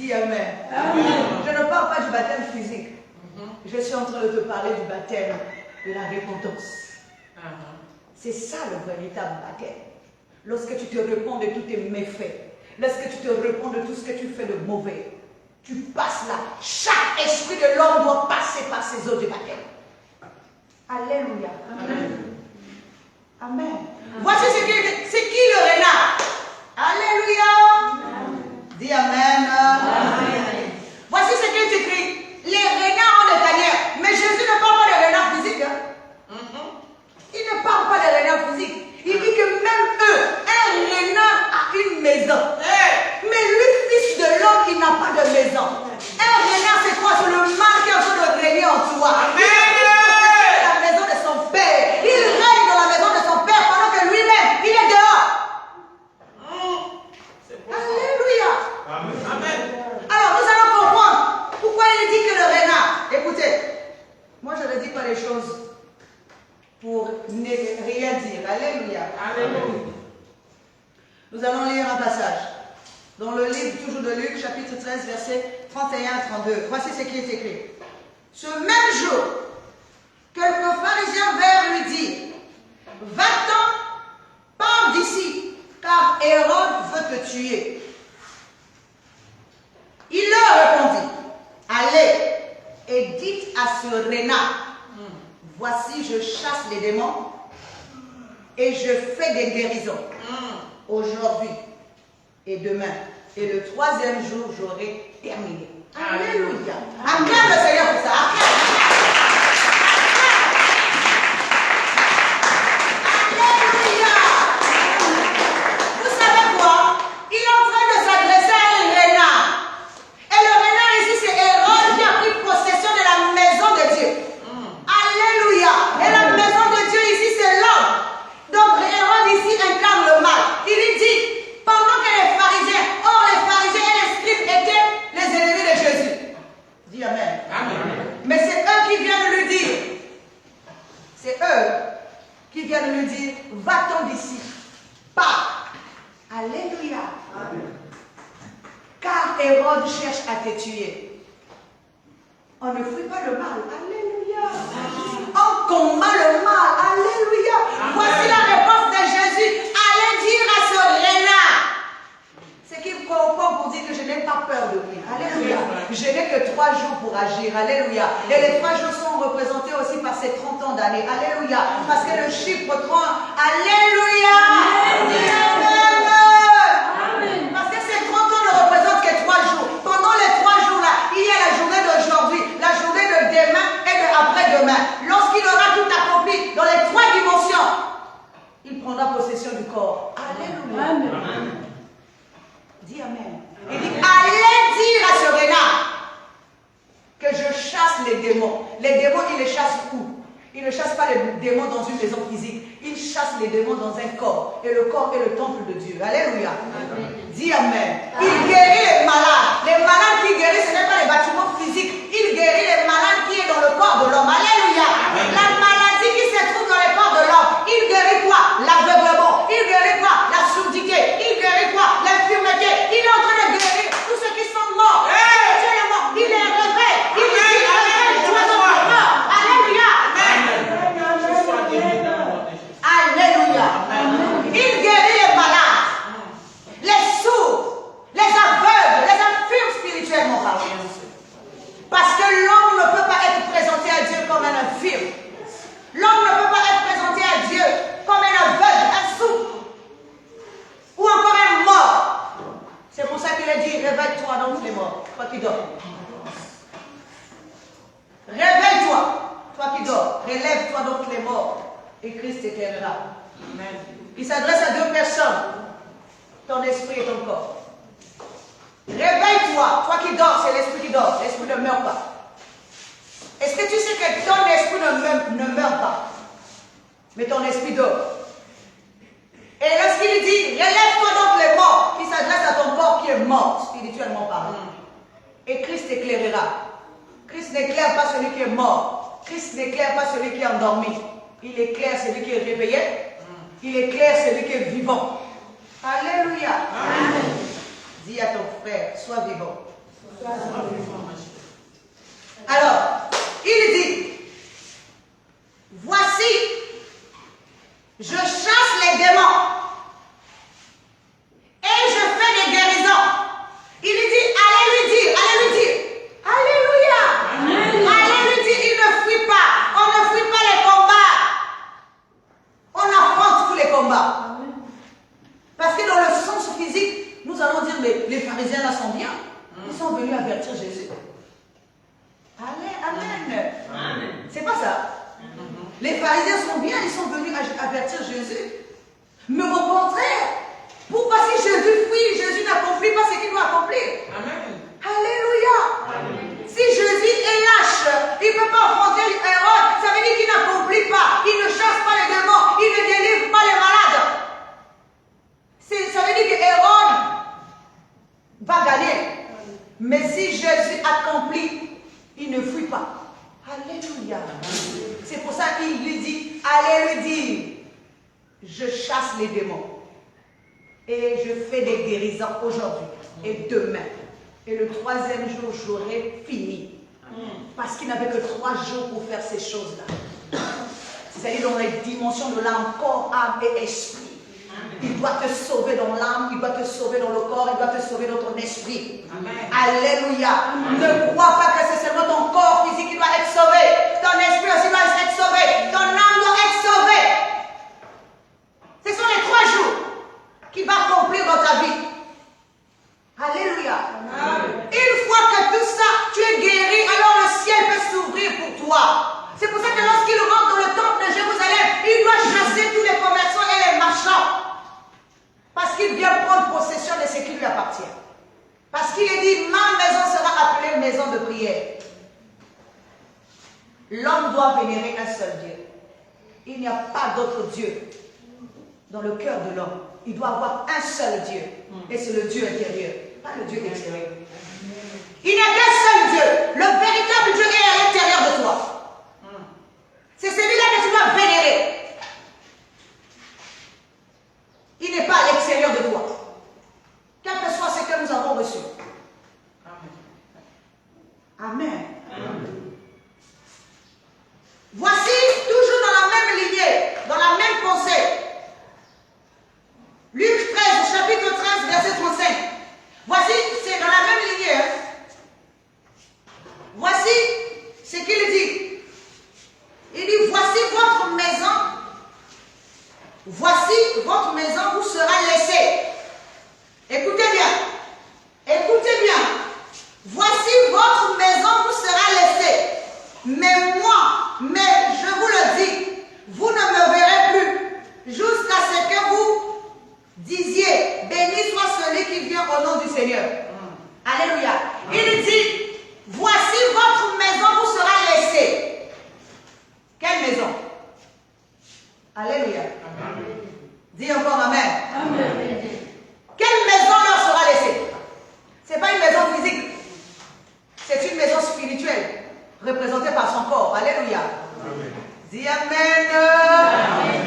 Dis Amen. Amen. Je ne parle pas du baptême physique. Je suis en train de te parler du baptême de la repentance. C'est ça le véritable baptême. Lorsque tu te réponds de tous tes méfaits, lorsque tu te réponds de tout ce que tu fais de mauvais, tu passes là. Chaque esprit de l'homme doit passer par ces eaux du baptême. Alléluia. Amen. Amen. Voici c'est qui le renard. Alléluia. Dis Amen. Amen. Voici ce qu'il est écrit. Les renards ont des tanières. Mais Jésus ne parle pas des renards physiques. Il ne parle pas des renards physiques. Il dit que même eux, un renard a une maison. Mais lui, fils de l'homme, il n'a pas de maison. Un renard, c'est quoi? C'est le mal qui est en train de régner en toi. Il la maison de son père. Il règne dans la maison de son père pendant que lui-même, il est dehors. Alléluia. Amen. Alors, nous allons comprendre pourquoi il dit que le renard. Écoutez, moi je ne dis pas les choses pour ne rien dire. Alléluia. Alléluia. Nous allons lire un passage dans le livre toujours de Luc, chapitre 13, versets 31 à 32. Voici ce qui est écrit. Ce même jour, quelques pharisiens vinrent lui dire, va-t'en, pars d'ici, car Hérode veut te tuer. Il leur répondit, allez et dites à ce renard, voici je chasse les démons et je fais des guérisons aujourd'hui et demain. Et le troisième jour, j'aurai terminé. Alléluia. Acclame le Seigneur pour ça. Alléluia. Vous savez quoi? Il est en train de s'adresser à un renard. Et le renard ici, c'est Hérode qui a pris possession de la maison de Dieu. Alléluia. Et la maison de Dieu ici, c'est l'homme. Donc Hérode ici incarne le mal. Il lui dit, pendant que les pharisiens, les pharisiens et les scribes étaient les ennemis de Jésus. Dis Amen. Amen. Mais c'est eux qui viennent lui dire, c'est eux qui viennent lui dire, va-t'en d'ici, pars. Alléluia. Amen. Car Hérode cherche à te tuer. On ne fuit pas le mal. Alléluia. On combat le mal. Alléluia. Amen. Voici la réponse de Jésus. Allez dire à ce renard. C'est qu'il correspond pour dire que je n'ai pas peur de lui. Alléluia. Je n'ai que 3 jours pour agir. Alléluia. Et les 3 jours sont représentés aussi par ces 30 ans d'année. Alléluia. Parce que le chiffre 30. Alléluia. Amen. Parce que ces 30 ans ne représentent que 3 jours. Pendant les 3 jours-là, il y a la journée d'aujourd'hui, la journée de demain et de après-demain. Lorsqu'il aura tout accompli dans les 3 dimensions, il prendra possession du corps. Alléluia. Amen. Dis Amen. Il dit, allez dire à ce renard que je chasse les démons. Les démons, il les chasse où? Il ne chasse pas les démons dans une maison physique. Il chasse les démons dans un corps. Et le corps est le temple de Dieu. Alléluia. Amen. Dis Amen. Il guérit les malades. Les malades qu'il guérit, ce n'est pas les bâtiments physiques. Il guérit les malades qui sont dans le corps de l'homme. Alléluia. Amen. La maladie qui se trouve dans le corps de l'homme. Il guérit quoi? L'aveuglement. Il guérit quoi? La surdité. Il guérit quoi? L'infirmité. Il est en train de guérir tous ceux qui sont morts. Il les réveille. Il les réveille. Alléluia. Alléluia. Il guérit les malades, les sourds, les aveugles, les infirmes spirituellement parlant. Parce que l'homme ne peut pas être présenté à Dieu comme un infirme. L'homme ne peut pas être présenté à Dieu comme un aveugle, un sourd, ou encore un mort. C'est pour ça qu'il a dit, réveille-toi donc les morts, toi qui dors. Réveille-toi, toi qui dors. Relève-toi donc les morts. Et Christ éclairera. Amen. Il s'adresse à 2 personnes. Ton esprit et ton corps. Réveille-toi. Toi qui dors, c'est l'esprit qui dort. L'esprit ne meurt pas. Est-ce que tu sais que ton esprit ne meurt pas? Mais ton esprit dort. Et lorsqu'il dit, relève-toi donc les morts, il s'adresse à ton corps qui est mort, spirituellement parlant. Et Christ éclairera. Christ n'éclaire pas celui qui est mort. Christ n'éclaire pas celui qui est endormi. Il éclaire celui qui est réveillé. Il éclaire celui qui est vivant. Alléluia. Amen. Dis à ton frère, sois vivant. Alors, il dit, voici, je chasse les démons et je fais des guérisons. Il dit, allez lui dire, alléluia. Allez lui dire, il ne fuit pas. On ne fuit pas les combats. On affronte tous les combats. Parce que dans le sens physique, nous allons dire, mais les pharisiens là sont bien. Ils sont venus avertir Jésus. Amen. C'est pas ça. Les pharisiens sont bien, ils sont venus avertir Jésus. Mais au contraire, pourquoi si Jésus fuit, Jésus n'accomplit pas ce qu'il doit accomplir? Amen. Alléluia. Si Jésus est lâche, il ne peut pas affronter Hérode, ça veut dire qu'il n'accomplit pas, il ne chasse pas les démons, il ne délivre pas les malades. Ça veut dire que Hérode va gagner. Mais si Jésus accomplit, il ne fuit pas. Alléluia. C'est pour ça qu'il lui dit, allez lui dire, je chasse les démons. Et je fais des guérisons aujourd'hui et demain. Et le troisième jour, j'aurai fini. Parce qu'il n'avait que 3 jours pour faire ces choses-là. C'est-à-dire dans les dimensions de l'âme, corps, âme et esprit. Il doit te sauver dans l'âme, il doit te sauver dans le corps, il doit te sauver dans ton esprit. Amen. Alléluia. Ne crois pas que c'est seulement ton corps physique qui doit être sauvé. Ton esprit aussi doit être sauvé. Ton âme doit être sauvée. Ce sont les 3 jours qu'il va accomplir dans ta vie. Alléluia. Une fois que tout ça, tu es guéri, alors le ciel peut s'ouvrir pour toi. C'est pour ça que lorsqu'il rentre dans le temple de Jérusalem, il doit chasser tous les commerçants et les marchands. Parce qu'il vient prendre possession de ce qui lui appartient. Parce qu'il est dit, ma maison sera appelée maison de prière. L'homme doit vénérer un seul Dieu. Il n'y a pas d'autre Dieu dans le cœur de l'homme. Il doit avoir un seul Dieu. Et c'est le Dieu intérieur, pas le Dieu extérieur. Il n'y a qu'un seul Dieu. Le véritable Dieu est à l'intérieur de toi. C'est celui-là que tu dois vénérer. Il n'est pas à l'extérieur de toi. Quel que soit ce que nous avons reçu. Amen. Voici, toujours dans la même lignée, dans la même pensée. Luc 13, chapitre 13, verset 35. Voici, c'est dans la même lignée. Hein. Voici ce qu'il dit. Il dit, voici votre maison vous sera laissée. Écoutez bien. Voici votre maison vous sera laissée. Mais je vous le dis, vous ne me verrez plus jusqu'à ce que vous disiez, béni soit celui qui vient au nom du Seigneur. Alléluia. Il dit, voici votre maison vous sera laissée. Quelle maison? Alléluia. Dis encore amen. Amen. Quelle maison leur sera laissée? Ce n'est pas une maison physique. C'est une maison spirituelle, représentée par son corps. Alléluia. Amen. Dis amen. Amen.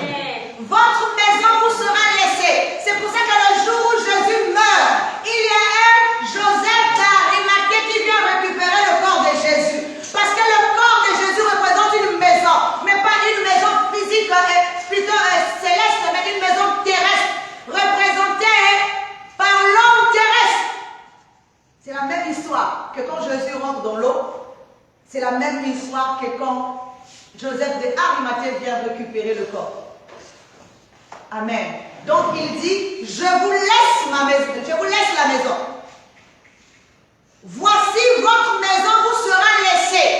Votre maison vous sera laissée. C'est pour ça que le jour où Jésus meurt, il y a un Joseph d'Arimathée qui vient récupérer le corps de Jésus. Parce que le corps de Jésus représente une maison, mais pas une maison physique, plutôt céleste, mais une maison terrestre, représentée par l'homme terrestre. C'est la même histoire que quand Jésus rentre dans l'eau, c'est la même histoire que quand Joseph d'Arimathée vient récupérer le corps. Amen. Donc il dit, je vous laisse ma maison, je vous laisse la maison. Voici votre maison vous sera laissée.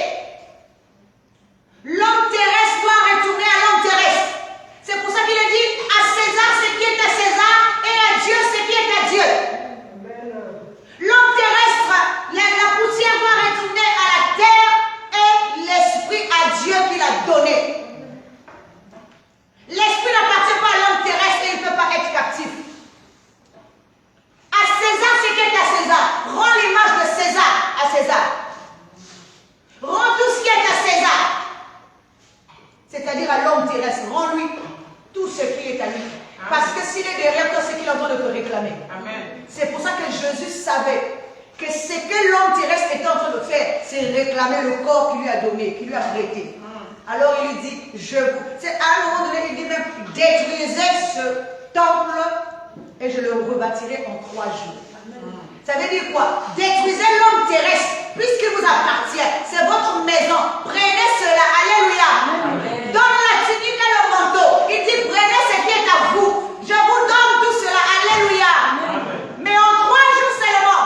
L'homme terrestre doit retourner à l'homme terrestre. C'est pour ça qu'il a dit à César ce qui est à César et à Dieu ce qui est à Dieu. L'homme terrestre, la poussière doit retourner à la terre et l'esprit à Dieu qui l'a donné. L'esprit n'appartient pas à l'homme terrestre et il ne peut pas être captif. À César ce qui est à César. Rends l'image de César à César. Rends tout ce qui est à César. C'est-à-dire à l'homme terrestre. Rends-lui tout ce qui est à lui. Amen. Parce que s'il est derrière toi, c'est qu'il est en train de te réclamer. C'est pour ça que Jésus savait que ce que l'homme était en train de faire, c'est réclamer le corps qu'il lui a donné, qu'il lui a prêté. Alors il lui dit, à un moment donné, il dit même, détruisez ce temple et je le rebâtirai en 3 jours. Ça veut dire quoi? Détruisez l'homme terrestre, puisqu'il vous appartient. C'est votre maison. Prenez cela. Alléluia. Donne la tunique et le manteau. Il dit, prenez ce qui est à vous. Je vous donne tout cela. Alléluia. Mais en 3 jours seulement,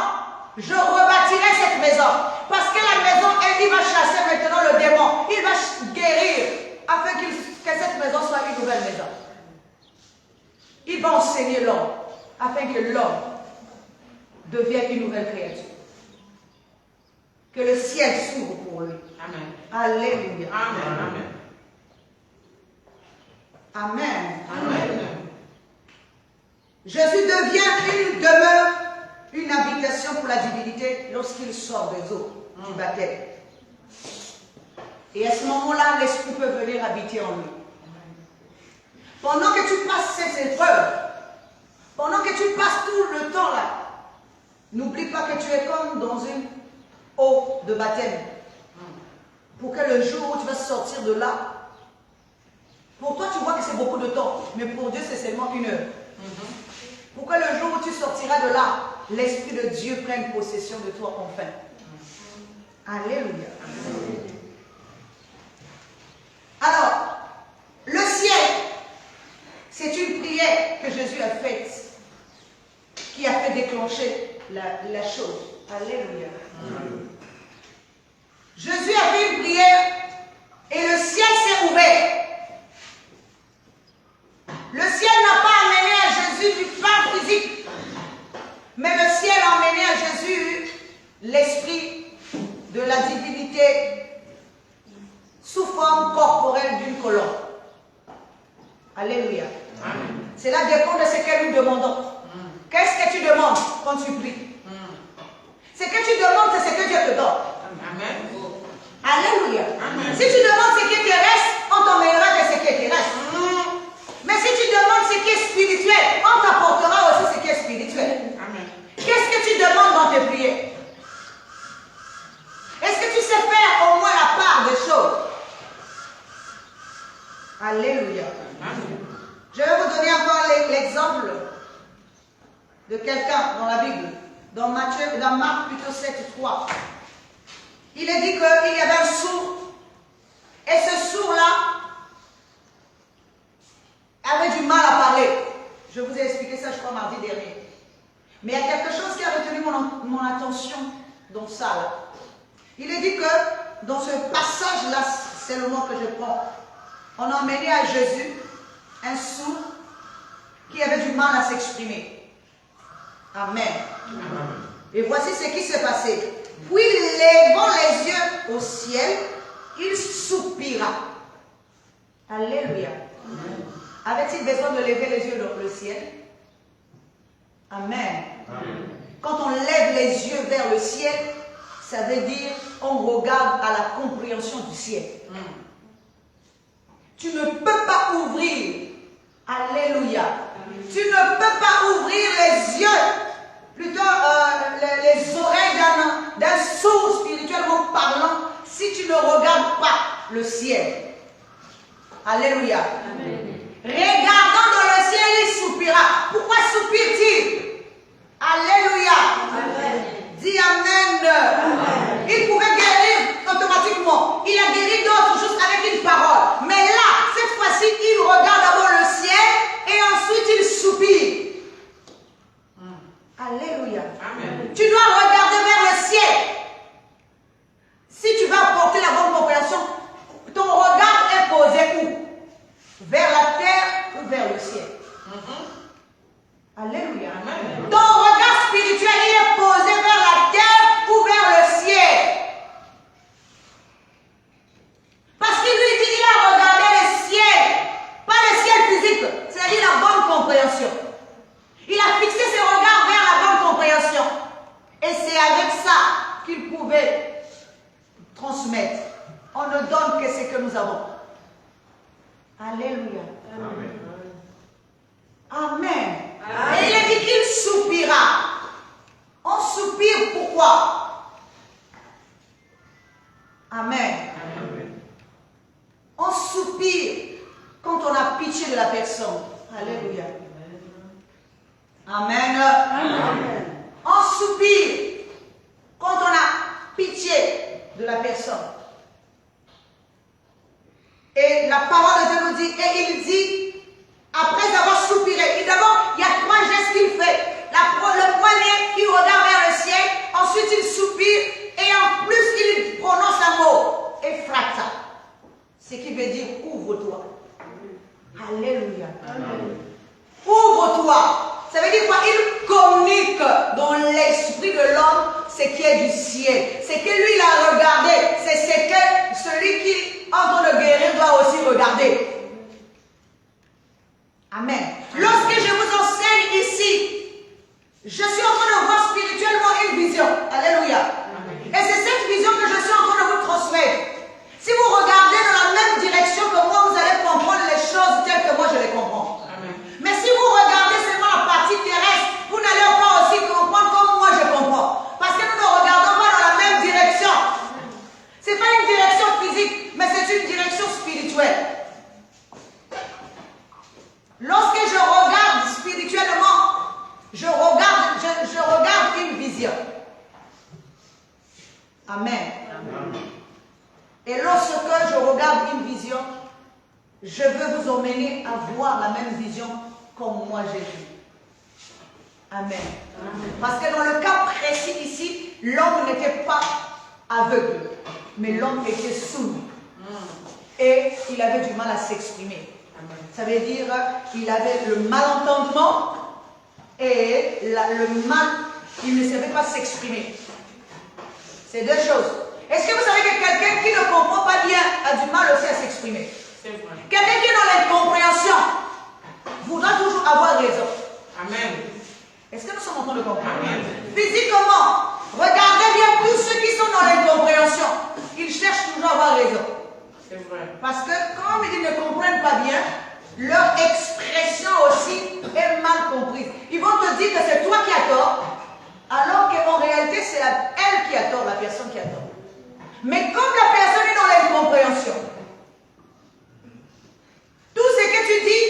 je rebâtirai cette maison. Parce que la maison, il va chasser maintenant le démon. Il va guérir afin que cette maison soit une nouvelle maison. Il va enseigner l'homme afin que l'homme devienne une nouvelle créature. Que le ciel s'ouvre pour lui. Amen. Alléluia. Amen. Amen. Amen. Jésus devient une demeure, une habitation pour la divinité lorsqu'il sort des eaux du baptême. Et à ce moment-là, l'Esprit peut venir habiter en lui. Pendant que tu passes ces épreuves, pendant que tu passes tout le temps là, n'oublie pas que tu es comme dans une eau de baptême. Pour que le jour où tu vas sortir de là, pour toi tu vois que c'est beaucoup de temps, mais pour Dieu c'est seulement 1 heure. Pour que le jour où tu sortiras de là, l'Esprit de Dieu prenne possession de toi enfin. Alléluia. Alors, le ciel, c'est une prière que Jésus a faite, qui a fait déclencher la chose. Alléluia. Jésus a fait une prière et le ciel s'est ouvert. Le ciel n'a pas amené à Jésus du pain physique, mais le ciel a amené à Jésus l'esprit de la divinité sous forme corporelle d'une colombe. Alléluia. Cela dépend de ce que nous demandons. Qu'est-ce que tu demandes quand tu pries? Ce que tu demandes, c'est ce que Dieu te donne. Amen. Alléluia. Amen. Si tu demandes ce qui est terrestre, on t'emmènera de ce qui est terrestre. Mais si tu demandes ce qui est spirituel, on t'apportera aussi ce qui est spirituel. Amen. Qu'est-ce que tu demandes dans tes prières? Est-ce que tu sais faire au moins la part des choses? Alléluia. Amen. Je vais vous donner encore l'exemple de quelqu'un dans la Bible, dans Marc plutôt 7:3. Il est dit qu'il y avait un sourd, et ce sourd-là avait du mal à parler. Je vous ai expliqué ça, je crois, mardi dernier. Mais il y a quelque chose qui a retenu mon attention dans ça. Là. Il est dit que dans ce passage-là, c'est le mot que je prends, on a emmené à Jésus un sourd qui avait du mal à s'exprimer. Amen. Amen. Et voici ce qui s'est passé. Puis, levant les yeux au ciel, il soupira. Alléluia. Avait-il besoin de lever les yeux dans le ciel? Amen. Amen. Quand on lève les yeux vers le ciel, ça veut dire on regarde à la compréhension du ciel. Tu ne peux pas ouvrir. Alléluia. Tu ne peux pas ouvrir les yeux, plutôt les oreilles d'un sourd spirituellement parlant, si tu ne regardes pas le ciel. Alléluia. Amen. Regardant dans le ciel, il soupira. Pourquoi soupire-t-il? Alléluia. Amen. Dis Amen. Amen. Il pouvait guérir automatiquement. Il a guéri d'autres juste avec une parole. Mais là, cette fois-ci, il regarde d'abord le ciel et ensuite il soupire. Alléluia. Amen. Tu dois regarder vers le ciel. Si tu vas apporter la bonne compréhension, ton regard est posé où? Vers la terre ou vers le ciel? Alléluia. Amen. Ton regard spirituel, il est posé vers la terre ou vers le ciel? Parce qu'il lui dit, il a regardé le ciel, pas le ciel physique, c'est-à-dire la bonne compréhension. Il a fixé ses regards vers la bonne compréhension. Et c'est avec ça qu'il pouvait transmettre. On ne donne que ce que nous avons. Alléluia. Amen. Amen. Amen. Et il est dit qu'il soupira. On soupire pourquoi? personne. Alléluia. Amen. Amen. On soupire quand on a pitié de la personne. Et la parole de Dieu nous dit, et il dit, après avoir soupiré, d'abord, il y a 3 gestes qu'il fait. Le premier, il regarde vers le ciel, ensuite il soupire, et en plus il prononce un mot, Ephrata. Ce qui veut dire ouvre-toi. Alléluia. Ouvre-toi. Ça veut dire quoi? Il communique dans l'esprit de l'homme ce qui est du ciel. Ce que lui il a regardé, c'est ce que celui qui est en train de guérir doit aussi regarder. Amen. Lorsque je vous enseigne ici, je suis en train de voir spirituellement une vision. Alléluia. Et c'est cette vision que je suis en train de vous transmettre. Si vous regardez dans la même direction que moi, vous allez comprendre les choses telles que moi je les comprends. Amen. Mais si vous regardez seulement la partie terrestre, vous n'allez pas aussi comprendre comme moi je comprends. Parce que nous ne regardons pas dans la même direction. Ce n'est pas une direction physique, mais c'est une direction spirituelle. Lorsque je regarde spirituellement, je regarde une vision. Amen. Amen. Et lorsque je regarde une vision, je veux vous emmener à voir la même vision comme moi j'ai vu. Amen. Amen. Parce que dans le cas précis ici, l'homme n'était pas aveugle, mais l'homme était sourd. Et il avait du mal à s'exprimer. Ça veut dire qu'il avait le malentendement et le mal, il ne savait pas s'exprimer. C'est 2 choses. Est-ce que vous savez que quelqu'un qui ne comprend pas bien a du mal aussi à s'exprimer? Quelqu'un qui est dans l'incompréhension voudra toujours avoir raison. Amen. Est-ce que nous sommes en train de comprendre? Amen. Physiquement, regardez bien tous ceux qui sont dans l'incompréhension. Ils cherchent toujours à avoir raison. C'est vrai. Parce que comme ils ne comprennent pas bien, leur expression aussi est mal comprise. Ils vont te dire que c'est toi qui as tort, alors qu'en réalité, c'est elle qui a tort, la personne qui a tort. Mais comme la personne est dans l'incompréhension, tout ce que tu dis,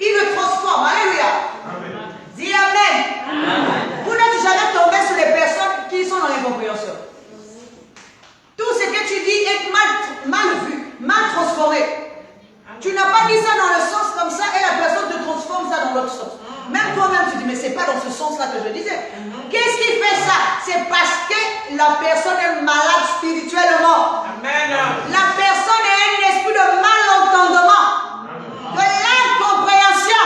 il le transforme. Alléluia. Amen. Dis Amen. Amen. Vous n'êtes jamais tombé sur les personnes qui sont dans l'incompréhension. Tout ce que tu dis est mal vu, mal transformé. Tu n'as pas dit ça dans le sens comme ça et la personne te transforme ça dans l'autre sens. Même toi-même, tu dis, mais c'est pas dans ce sens-là que je disais. Qu'est-ce qui fait ça? C'est parce que la personne est malade spirituellement. Amen. La personne a un esprit de malentendement, de l'incompréhension.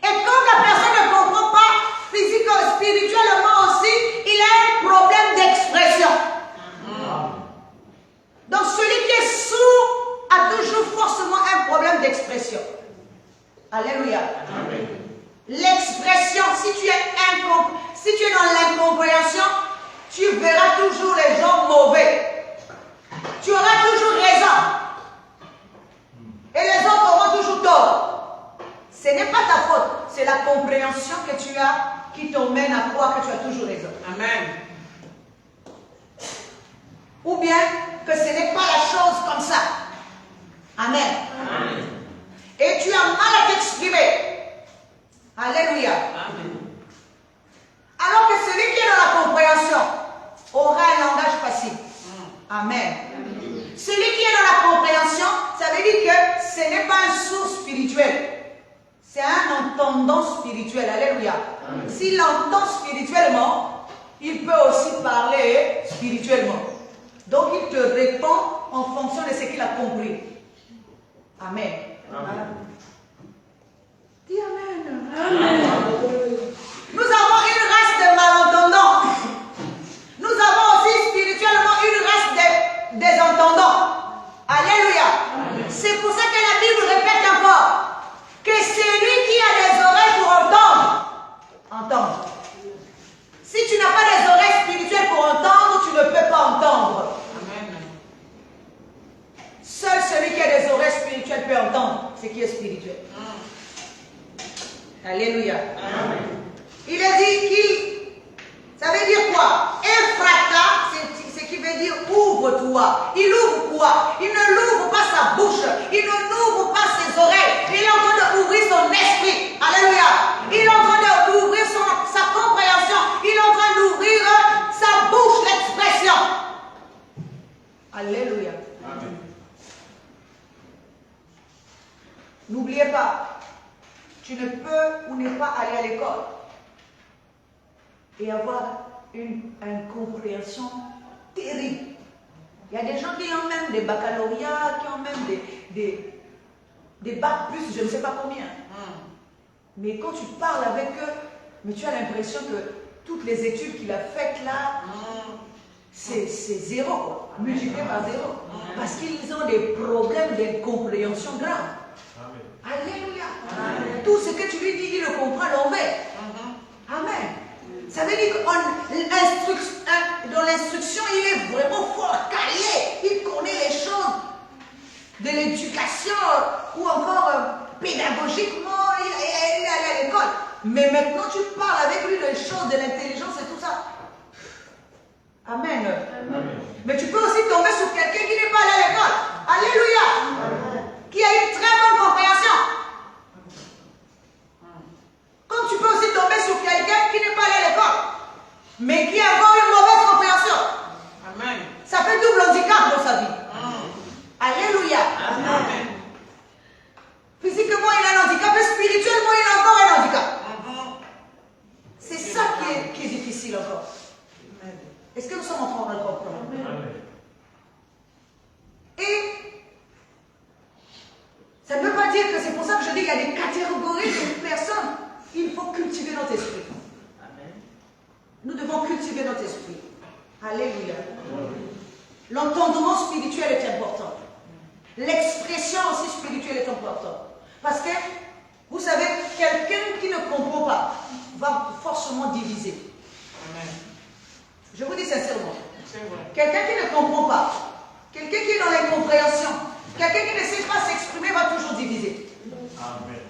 Et comme la personne ne comprend pas physiquement, spirituellement aussi, il a un problème d'expression. Donc celui qui est sourd a toujours forcément un problème d'expression. Alléluia. Amen. L'expression, si tu es dans l'incompréhension, tu verras toujours les gens mauvais. Tu auras toujours raison. Et les autres auront toujours tort. Ce n'est pas ta faute, c'est la compréhension que tu as qui t'emmène à croire que tu as toujours raison. Amen. Ou bien que ce n'est pas la chose comme ça. Amen. Amen. Et tu as mal à t'exprimer. Alléluia. Amen. Alors que celui qui est dans la compréhension aura un langage facile. Amen. Amen. Celui qui est dans la compréhension, ça veut dire que ce n'est pas un sourd spirituel. C'est un entendant spirituel. Alléluia. Amen. S'il entend spirituellement, il peut aussi parler spirituellement. Donc il te répond en fonction de ce qu'il a compris. Amen. Amen. Dis Amen. Amen. Nous avons une race de malentendants. Nous avons aussi spirituellement une race des entendants. Alléluia. C'est pour ça que la Bible répète encore que celui qui a des oreilles pour entendre, entendre. Si tu n'as pas des oreilles spirituelles pour entendre, tu ne peux pas entendre. Amen. Seul celui qui a des oreilles spirituelles peut entendre ce qui est spirituel. Alléluia. Amen. Il a dit qu'il... Ça veut dire quoi? Ephrata, c'est ce qui veut dire ouvre-toi. Il ouvre quoi? Il ne l'ouvre pas sa bouche. Il ne l'ouvre pas ses oreilles. Il est en train d'ouvrir son esprit. Alléluia. Il est en train d'ouvrir sa compréhension. Il est en train d'ouvrir sa bouche d'expression. Alléluia. Amen. N'oubliez pas, tu ne peux ou ne pas aller à l'école et avoir une compréhension terrible. Il y a des gens qui ont même des baccalauréats, qui ont même des bacs plus, je ne sais pas combien. Mais quand tu parles avec eux, mais tu as l'impression que toutes les études qu'il a faites là, c'est zéro, quoi. Multiplié par zéro. Parce qu'ils ont des problèmes d'incompréhension graves. Alléluia. Amen. Tout ce que tu lui dis, il le comprend à l'envers. Amen. Ça veut dire que dans l'instruction, il est vraiment fort, calé. Il connaît les choses de l'éducation ou encore pédagogiquement, il est allé à l'école. Mais maintenant, tu parles avec lui des choses de l'intelligence et tout ça. Amen. Amen. Mais tu peux aussi tomber sur quelqu'un qui n'est pas allé à l'école. Alléluia. Amen. Qui a une très bonne compréhension. Comme tu peux aussi tomber sur quelqu'un qui n'est pas allé à l'école, mais qui a encore une mauvaise compréhension. Amen. Ça fait double handicap dans sa vie. Alléluia. Amen. Physiquement, il a un handicap, et spirituellement, il a encore un handicap. C'est ça qui est difficile encore. Est-ce que nous sommes en train de le comprendre? Et ça ne veut pas dire que c'est pour ça que je dis qu'il y a des catégories de personnes. Il faut cultiver notre esprit. Nous devons cultiver notre esprit. Alléluia. L'entendement spirituel est important. L'expression aussi spirituelle est importante. Parce que, vous savez, quelqu'un qui ne comprend pas va forcément diviser. Amen. Je vous dis sincèrement. C'est vrai. Quelqu'un qui ne comprend pas, quelqu'un qui est dans l'incompréhension, quelqu'un qui ne sait pas s'exprimer va toujours diviser. Amen.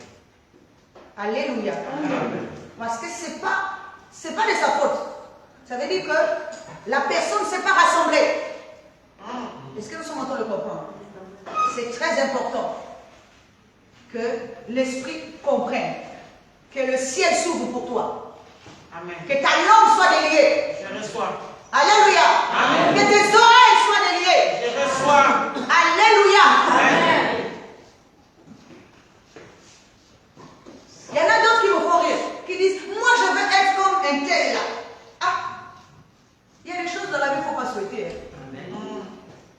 Alléluia. Amen. Parce que c'est pas de sa faute. Ça veut dire que la personne ne s'est pas rassemblée. Est-ce que nous sommes en train de comprendre? C'est très important que l'esprit comprenne, que le ciel s'ouvre pour toi. Amen. Que ta langue soit déliée. Je reçois. Alléluia. Amen. Que tes oreilles soient déliées. Je reçois. Alléluia. Amen. Il y en a d'autres qui me font rire, qui disent, moi je veux être comme un tel là. Ah, il y a des choses dans la vie qu'il ne faut pas souhaiter. Amen.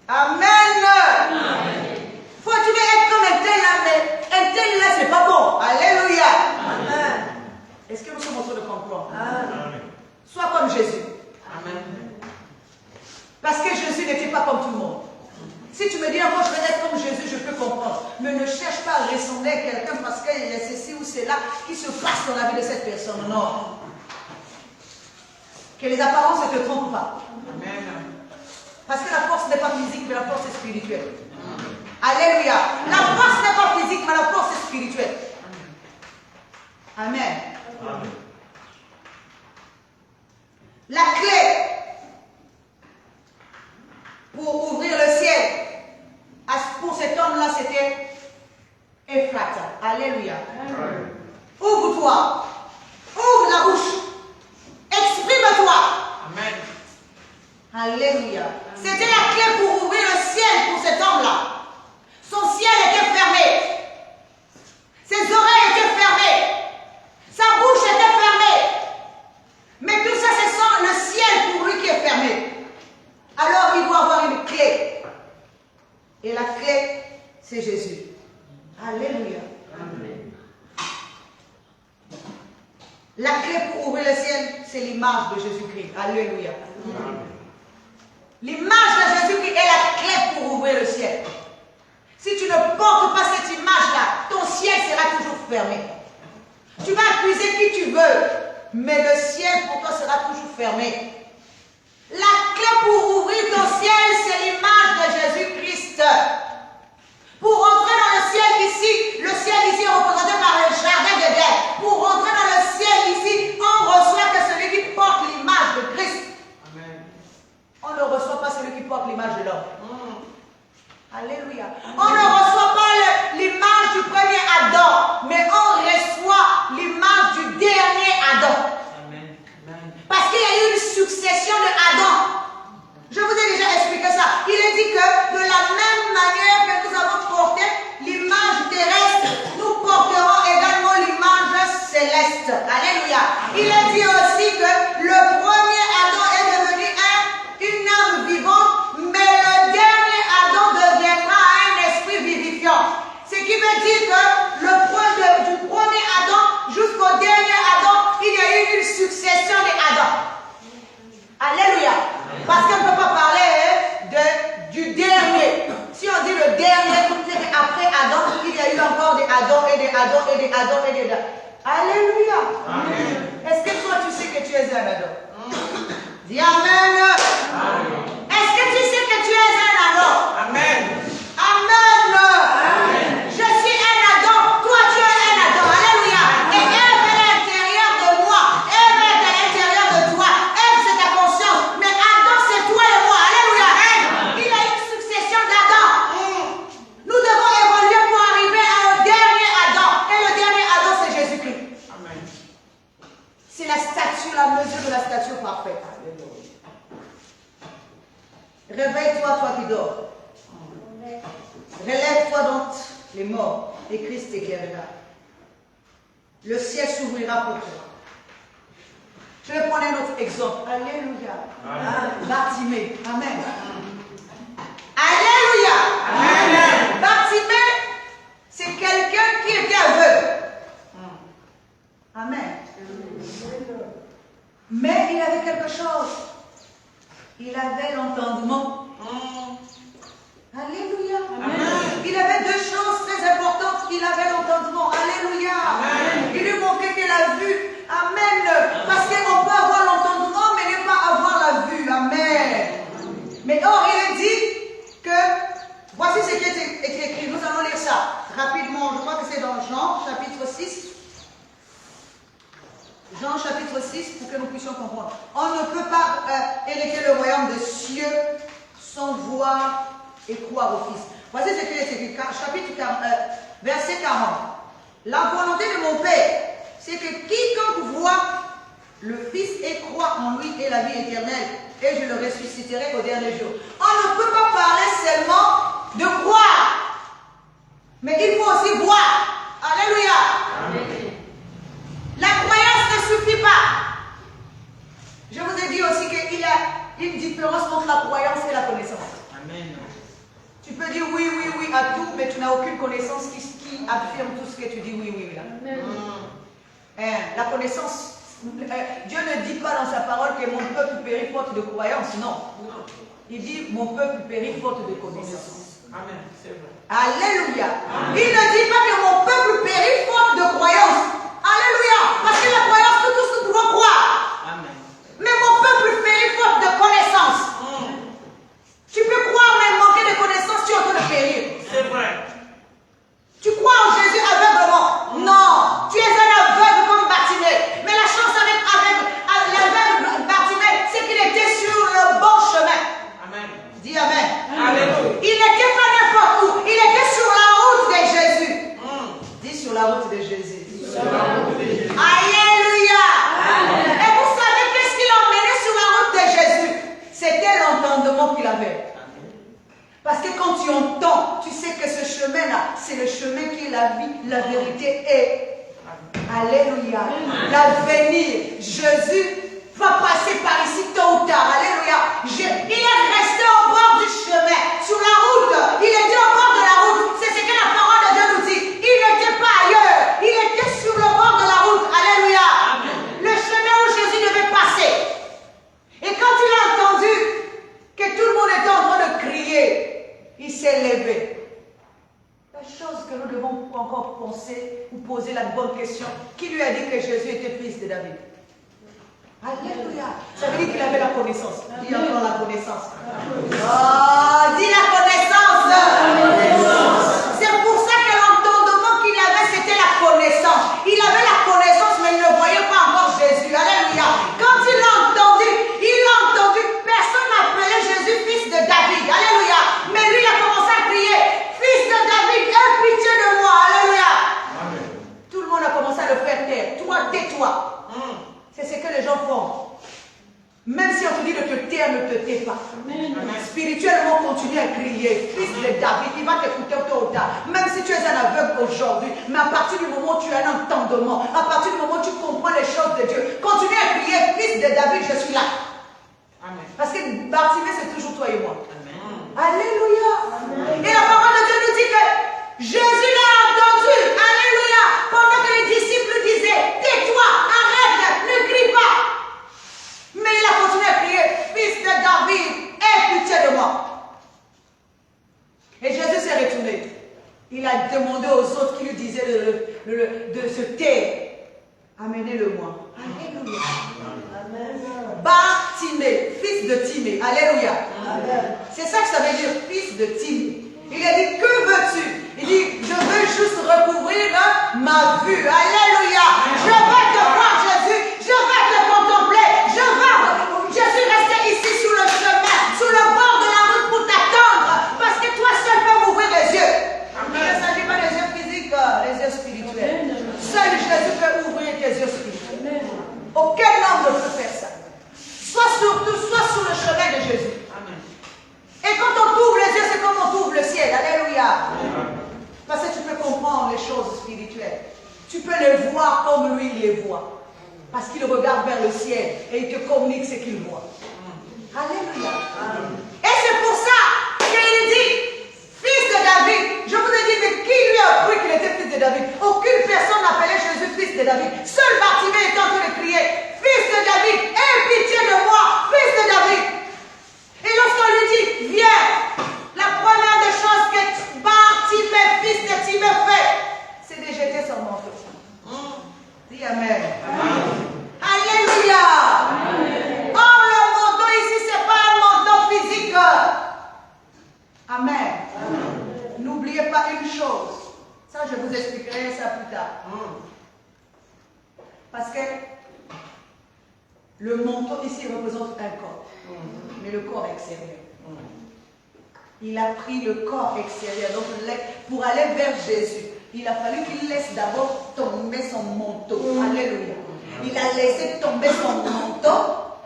Amen. Faut tu veux être comme un tel là, mais un tel là c'est pas bon. Alléluia. Amen. Est-ce que nous sommes en train de comprendre? Amen. Sois comme Jésus. Amen. Parce que Jésus n'était pas comme tout le monde. Si tu me dis, moi je veux être comme Jésus, je peux comprendre. Mais ne cherche pas à ressembler à quelqu'un parce qu'il y a ceci ou cela qui se passe dans la vie de cette personne. Non. Que les apparences ne te trompent pas. Amen. Parce que la force n'est pas physique, mais la force est spirituelle. Alléluia. La force n'est pas physique, mais la force est spirituelle. Amen. Amen. La clé pour ouvrir le ciel, pour cet homme-là, c'était Ephrata. Alléluia. Ouvre-toi. Ouvre la bouche. Exprime-toi. Amen. Alléluia. C'était la clé pour ouvrir le ciel pour cet homme-là. Son ciel était fermé. Ses oreilles étaient fermées. Sa bouche était fermée. Mais tout ça, c'est sans le ciel pour lui qui est fermé. Alors, il doit avoir une clé. Et la clé, c'est Jésus. Alléluia. Amen. La clé pour ouvrir le ciel, c'est l'image de Jésus-Christ. Alléluia. L'image de Jésus-Christ est la clé pour ouvrir le ciel. Si tu ne portes pas cette image-là, ton ciel sera toujours fermé. Tu vas accuser qui tu veux, mais le ciel pour toi sera toujours fermé. La clé pour ouvrir ton ciel, c'est l'image de Jésus-Christ. Pour entrer dans le ciel ici est représenté par le jardin d'Éden. Pour entrer dans le ciel ici, on reçoit que celui qui porte l'image de Christ. Amen. On ne reçoit pas celui qui porte l'image de l'homme. Alléluia. On ne reçoit pas l'image du premier Adam, mais on Adam et des Adam et des Adam. Alléluia. Amen. Est-ce que toi tu sais que tu es un Adam? Dis Amen. Amen. Est-ce que tu sais que tu es un Adam? Amen. Amen. Je suis un Adam, toi tu es un Adam. Alléluia. Et Ève est à l'intérieur de moi. Ève est à l'intérieur de toi. Ève c'est ta conscience. Mais Adam c'est toi et moi. Alléluia. Il y a une succession d'Adam. Nous devons évoluer pour arriver au dernier Adam. Et le dernier Adam c'est Jésus-Christ. Amen. C'est la statue, la mesure de la statue parfaite. Réveille-toi, toi qui dors. Relève-toi donc les morts et Christ t'éclairera. Le ciel s'ouvrira pour toi. Je vais prendre un autre exemple. Alléluia. Bartimée. Amen. Alléluia. Amen. Bartimée, c'est quelqu'un qui était aveugle. Amen. Mais il avait quelque chose. Il avait l'entendement. Alléluia. Amen. Il avait deux choses très importantes. Il avait l'entendement. Alléluia. Amen. Il lui manquait que la vue. Amen. Parce qu'on peut avoir l'entendement, mais ne pas avoir la vue. Amen. Mais or, il est dit que, voici ce qui est écrit. Nous allons lire ça rapidement. Je crois que c'est dans Jean, chapitre 6. Jean chapitre 6, pour que nous puissions comprendre. On ne peut pas hériter le royaume des cieux sans voir et croire au Fils. Voici ce qu'il est écrit, chapitre 40, verset 40. La volonté de mon Père, c'est que quiconque voit le Fils et croit en lui ait la vie éternelle, et je le ressusciterai au dernier jour. On ne peut pas parler seulement de croire, mais il faut aussi voir. Alléluia. Amen. La croyance ne suffit pas. Je vous ai dit aussi qu'il y a une différence entre la croyance et la connaissance. Amen. Tu peux dire oui, oui, oui à tout, mais tu n'as aucune connaissance qui affirme tout ce que tu dis oui, oui, là. La connaissance, Dieu ne dit pas dans sa parole que mon peuple périt faute de croyance, non. Il dit mon peuple périt faute de connaissance. Amen. C'est vrai. Alléluia. Il ne dit pas que mon peuple périt faute de croyance. Alléluia. Parce que la croyance, tous nous pouvons croire. Amen. Mais mon peuple périt faute de connaissance. Tu peux croire, mais manquer de connaissance, tu es en train de périr. C'est vrai. Tu crois en Jésus aveuglement? Non. Tu es un aveugle comme Bartimée. Mais la chance avec l'aveugle Bartimée, c'est qu'il était sur le bon chemin. Amen. Dis Amen. Alléluia. Il n'était pas n'importe où. Il était sur la route de Jésus. Dis sur la route de Jésus. Alléluia. Et vous savez qu'est-ce qui l'a emmené sur la route de Jésus? C'était l'entendement qu'il avait. Parce que quand tu entends, tu sais que ce chemin-là, c'est le chemin qui est la vie, la vérité et alléluia, l'avenir. Jésus va passer par ici tôt ou tard. Alléluia. Il est resté au bord du chemin, sur la route. Il était au bord de la route. C'est ce que la parole de Dieu nous dit. Il n'était pas ailleurs. Il était sur le bord de la route. Alléluia. Le chemin où Jésus devait passer. Et quand il a entendu que tout le monde était en train de crier, il s'est levé. La chose que nous devons encore penser ou poser la bonne question, qui lui a dit que Jésus était fils de David? Alléluia. Ça veut dire qu'il avait la connaissance. Dis encore la connaissance. Oh, dis la connaissance. C'est pour ça que l'entendement qu'il avait, c'était la connaissance. Il avait la connaissance, mais il ne voyait pas encore Jésus. Alléluia. Quand il l'a entendu, personne n'appelait Jésus fils de David. Alléluia. Mais lui, il a commencé à crier, fils de David, aie pitié de moi. Alléluia. Amen. Tout le monde a commencé à le faire taire. Toi, tais-toi. C'est ce que les gens font. Même si on te dit de te taire, ne te tais pas. Amen. Spirituellement, continue à crier. Fils de David, il va t'écouter tôt ou tard. Même si tu es un aveugle aujourd'hui, mais à partir du moment où tu as un entendement, à partir du moment où tu comprends les choses de Dieu, continue à crier, fils de David, je suis là. Amen. Parce que Bartimée, c'est toujours toi et moi. Amen. Alléluia. Amen. Et la parole de Dieu nous dit que Jésus l'a entendu. Alléluia. Pendant que les disciples disaient, tais-toi, arrête, ne crie pas. Mais il a continué à crier, fils de David, aie pitié de moi. Et Jésus s'est retourné. Il a demandé aux autres qui lui disait de se taire. Amenez-le-moi. Alléluia. Bartimée, fils de Timée. Alléluia. C'est ça que ça veut dire, fils de Timée. Il a dit, que veux-tu? Il dit, je veux juste recouvrir ma vue. Alléluia. Je veux te voir, Jésus. Je veux te contempler. Je suis resté ici sous le chemin, sous le bord de la route pour t'attendre. Parce que toi seul peux m'ouvrir les yeux. Il ne s'agit pas des yeux physiques, les yeux spirituels. Seul Jésus peut ouvrir tes yeux spirituels. Aucun homme ne peut faire ça. Sois sur le chemin de Jésus. Et quand on t'ouvre les yeux, c'est comme on t'ouvre le ciel. Alléluia. Parce que tu peux comprendre les choses spirituelles. Tu peux les voir comme lui, il les voit. Parce qu'il regarde vers le ciel et il te communique ce qu'il voit. Alléluia. Et c'est pour ça qu'il dit, fils de David. Je vous ai dit, mais qui lui a cru qu'il était fils de David? Aucune personne n'appelait Jésus fils de David. Seul Bartimée était en train de crier, fils de David, aie pitié de moi, fils de David. Et lorsqu'on lui dit, viens, la première des choses que Bartimée, fils de Timée, fait, c'est de jeter son manteau. Dis Amen. Alléluia. Or, le manteau ici, ce n'est pas un manteau physique. Amen. N'oubliez pas une chose. Ça, je vous expliquerai ça plus tard. Parce que le manteau ici représente un corps. Mais le corps extérieur. Il a pris le corps extérieur. Donc, pour aller vers Jésus, il a fallu qu'il laisse d'abord tomber son manteau. Alléluia. Il a laissé tomber son manteau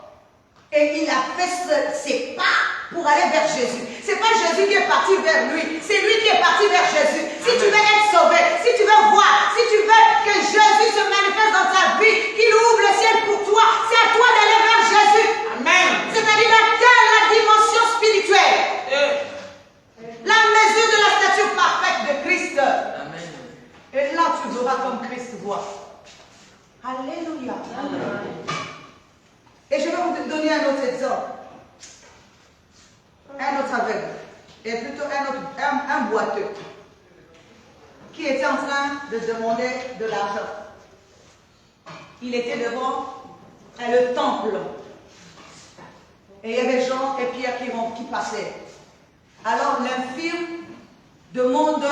et il a fait ses pas pour aller vers Jésus. Ce n'est pas Jésus qui est parti vers lui, c'est lui qui est parti vers Jésus. Si tu veux être sauvé, si tu veux voir, si tu veux que Jésus se manifeste dans ta vie, qu'il ouvre le ciel pour toi, c'est à toi d'aller vers Jésus. Amen. C'est-à-dire atteindre la dimension spirituelle. La mesure de la stature parfaite de Christ. Amen. Et là, tu verras comme Christ voit. Alléluia. Amen. Et je vais vous donner un autre exemple. Un autre aveugle. Et plutôt un boiteux. Qui était en train de demander de l'argent. Il était devant le temple. Et il y avait Jean et Pierre qui passaient. Alors l'infirme demande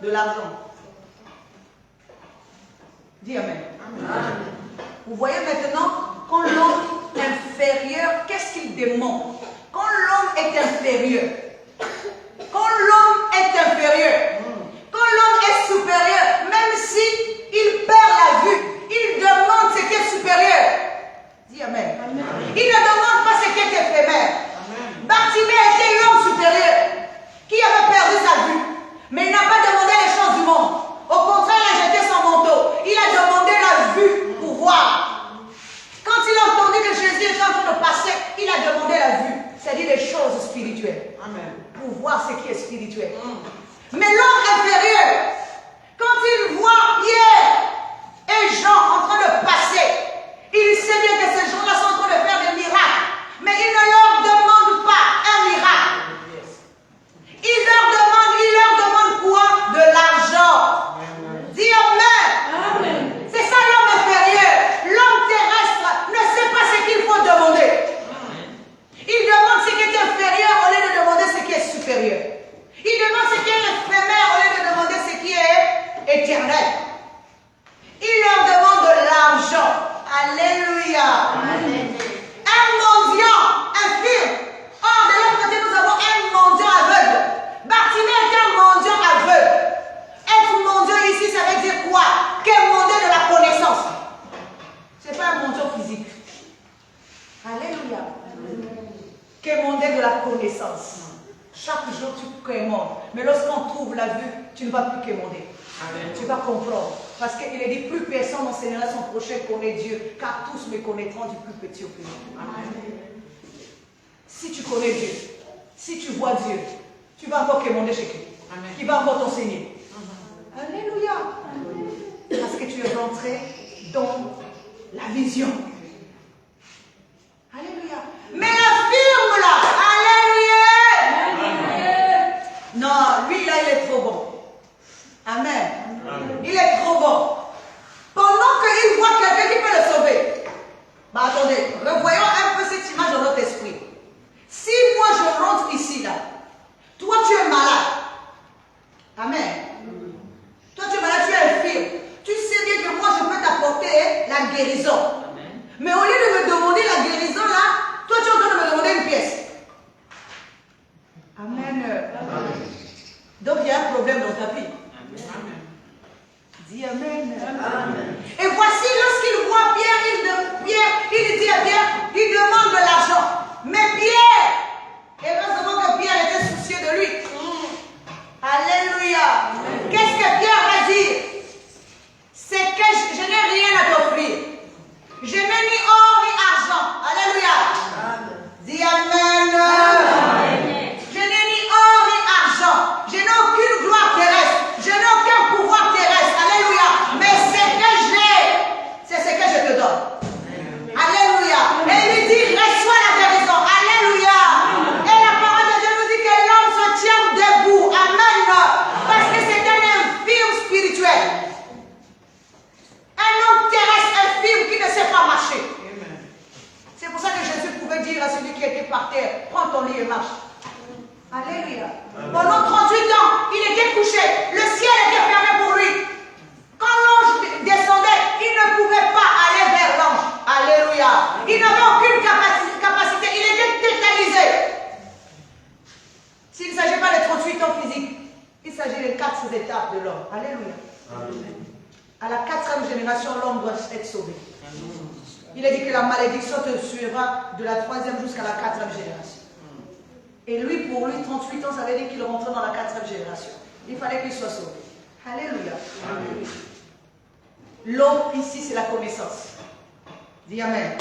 de l'argent. Dis Amen. Amen. Vous voyez maintenant, quand l'homme inférieur, qu'est-ce qu'il demande? Quand l'homme est inférieur, quand l'homme est inférieur, quand l'homme est supérieur, même si il perd la vue, il demande ce qui est supérieur. Dis Amen. Amen. Il ne demande pas ce qui est éphémère. Bartimée était l'homme supérieur qui avait perdu sa vue, mais il n'a pas demandé les choses du monde. Au contraire, il a jeté son manteau. Il a demandé la vue pour voir. Quand il a entendu que Jésus était en train de passer, il a demandé la vue, c'est-à-dire les choses spirituelles. Amen. Pour voir ce qui est spirituel. Mais l'homme inférieur, quand il voit Pierre et Jean en train de passer, il sait bien que ces gens-là sont en train de faire des miracles. Mais il ne leur demande pas un miracle. Il leur demande quoi? De l'argent. Dis Amen. Amen. C'est ça l'homme inférieur. L'homme terrestre ne sait pas ce qu'il faut demander. Il demande ce qui est inférieur au lieu de demander ce qui est supérieur. Il demande ce qui est éphémère au lieu de demander ce qui est éternel. Il leur demande de l'argent. Alléluia. Amen. Un mendiant infirme. Or, de l'autre côté, nous avons un mendiant aveugle. Bartimée est un mendiant aveugle. Être mendiant ici, ça veut dire quoi? Quémander de la connaissance. Ce n'est pas un mendiant physique. Alléluia. Quémander de la connaissance. Chaque jour, tu quémandes. Mais lorsqu'on trouve la vue, tu ne vas plus quémander. Amen. Tu vas comprendre. Parce qu'il est dit, plus personne n'enseignera son prochain connaît Dieu, car tous me connaîtront du plus petit au plus grand. Si tu connais Dieu, si tu vois Dieu, tu vas encore quémander chez qui? Qui va encore t'enseigner. Alléluia. Parce que tu es rentré dans la vision. Alléluia. Mais l'infirme là, alléluia. Non, lui là, il est trop bon. Amen. Il Amen. Donc il y a un problème dans ta vie. Dis Amen. Et voici, lorsqu'il voit Pierre, il dit à Pierre, il demande de l'argent. Mais Pierre, heureusement que Pierre était soucieux de lui. Alléluia. Qu'est-ce que Pierre va dire? C'est que je n'ai rien à t'offrir. Je n'ai ni or ni argent. Alléluia. Dis Amen. Je n'ai ni or ni argent. Je n'ai aucune gloire terrestre. Je n'ai aucun pouvoir terrestre. Alléluia. Mais c'est ce que je te donne. Alléluia. Et il lui dit, reçois la guérison. Alléluia. Et la parole de Dieu nous dit que l'homme se tient debout. Amen. Parce que c'est un infirme spirituel. Un homme terrestre infirme qui ne sait pas marcher. C'est pour ça que Jésus pouvait dire à celui qui était par terre, prends ton lit et marche. Alléluia. Pendant 38 ans, il était couché. Le ciel était fermé pour lui. Quand l'ange descendait, il ne pouvait pas aller vers l'ange. Alléluia. Il n'avait aucune capacité. Il était tétanisé. S'il ne s'agit pas de 38 ans physiques, il s'agit des 4 étapes de l'homme. Alléluia. À la 4e génération, l'homme doit être sauvé. Il a dit que la malédiction te suivra de la 3e jusqu'à la 4e génération. Et lui, pour lui, 38 ans, ça veut dire qu'il rentrait dans la 4e génération. Il fallait qu'il soit sauvé. Alléluia. L'eau, ici, c'est la connaissance. Dis Amen.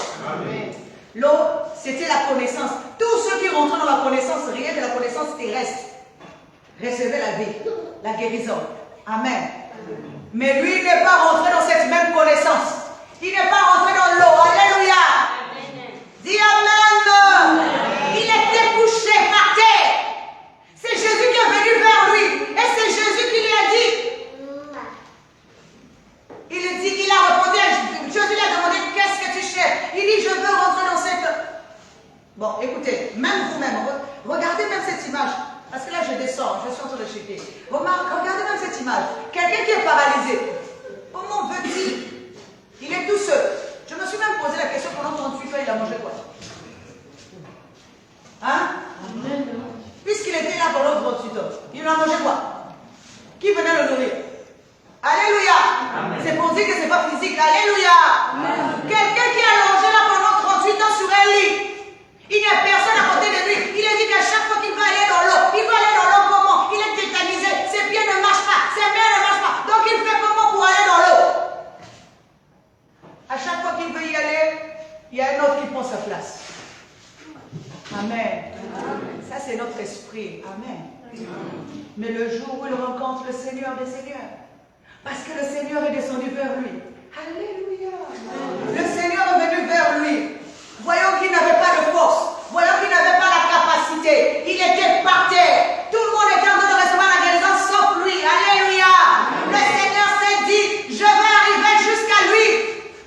L'eau, c'était la connaissance. Tous ceux qui rentrent dans la connaissance, rien de la connaissance terrestre, recevaient la vie, la guérison. Amen. Mais lui, il n'est pas rentré dans cette même connaissance. Il n'est pas rentré dans l'eau. Alléluia. Dis Amen. Il était couché par terre. C'est Jésus qui est venu vers lui. Et c'est Jésus qui lui a dit. Il a répondu, Jésus lui a demandé, qu'est-ce que tu cherches? Il dit, je veux rentrer dans cette... Bon, écoutez, même vous-même, regardez même cette image. Parce que là, je descends, je suis en train de checker. Regardez même cette image. Quelqu'un qui est paralysé. Comment veut-il? Il est tout seul. Je me suis même posé la question pendant 38 ans, il a mangé quoi? Hein? Puisqu'il était là pendant 38 ans, il a mangé quoi? Qui venait le nourrir? Alléluia. C'est pour dire que ce n'est pas physique. Alléluia. Quelqu'un qui est allongé là pendant 38 ans sur un lit. Il n'y a personne à côté de lui. Il a dit qu'à chaque fois qu'il veut aller dans l'eau, il veut aller dans l'eau comment? Il est tétanisé. Ses pieds ne marchent pas. Ses mains ne marchent pas. Donc il fait comment pour aller dans l'eau? À chaque fois qu'il veut y aller, il y a un autre qui prend sa place. Amen. Ça, c'est notre esprit. Amen. Mais le jour où il rencontre le Seigneur des Seigneurs, parce que le Seigneur est descendu vers lui. Alléluia. Le Seigneur est venu vers lui. Voyons qu'il n'avait pas de force. Voyons qu'il n'avait pas la capacité. Il était par terre. Tout le monde était en train de recevoir la guérison sauf lui. Alléluia. Le Seigneur s'est dit, je vais arriver jusqu'à lui.